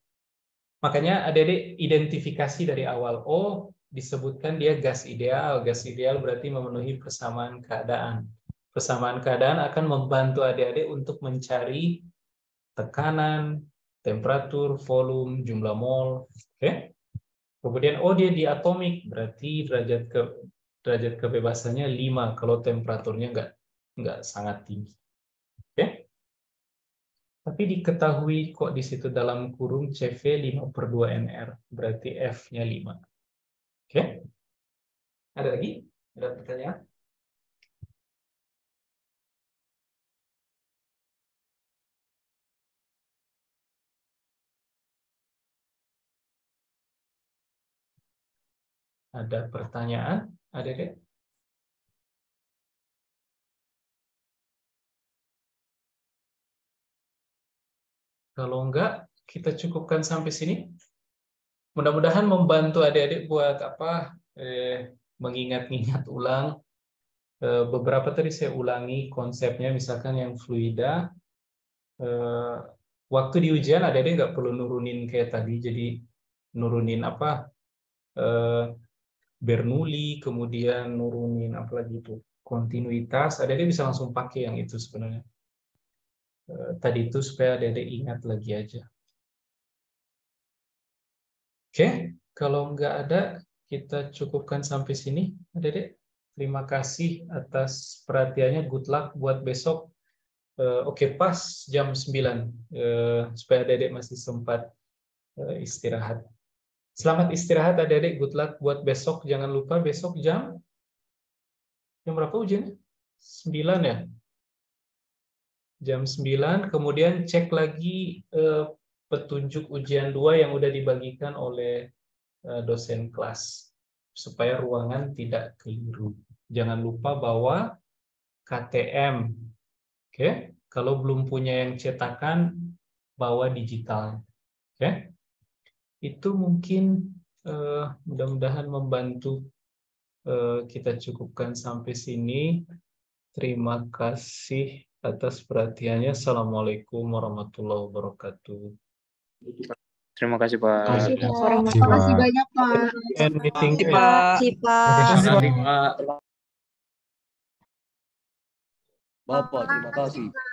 Makanya adik-adik identifikasi dari awal. Oh, disebutkan dia gas ideal. Gas ideal berarti memenuhi persamaan keadaan. Persamaan keadaan akan membantu adik-adik untuk mencari tekanan, temperatur, volume, jumlah mol. Oke. Kemudian dia di atomik, berarti derajat kebebasannya 5 kalau temperaturnya nggak sangat tinggi. Oke. Tapi diketahui kok di situ dalam kurung CV 5/2 NR, berarti F-nya 5. Oke. Ada lagi? Ada pertanyaan? Ada pertanyaan? Ada deh? Kalau enggak, kita cukupkan sampai sini. Mudah-mudahan membantu adik-adik buat mengingat-ingat ulang. Beberapa tadi saya ulangi konsepnya, misalkan yang fluida. Waktu di ujian adik-adik nggak perlu nurunin kayak tadi, jadi nurunin Bernoulli, kemudian nurunin apa lagi itu, kontinuitas. Adik-adik bisa langsung pakai yang itu sebenarnya. Tadi itu supaya adik-adik ingat lagi aja. Oke, kalau nggak ada, kita cukupkan sampai sini, adik-adik. Terima kasih atas perhatiannya. Good luck buat besok. Oke, pas jam 9, supaya adik-adik masih sempat istirahat. Selamat istirahat adik-adik. Good luck buat besok. Jangan lupa besok jam berapa ujiannya? 9 ya? Jam 9, kemudian cek lagi petunjuk ujian 2 yang udah dibagikan oleh dosen kelas supaya ruangan tidak keliru. Jangan lupa bawa KTM. Oke, kalau belum punya yang cetakan, bawa digital. Oke, itu mungkin mudah-mudahan membantu. Kita cukupkan sampai sini. Terima kasih atas perhatiannya. Assalamualaikum warahmatullahi wabarakatuh. Terima kasih, Pak. Terima kasih banyak, Pak. And meeting Terima kasih, Pak. Bapak, terima kasih.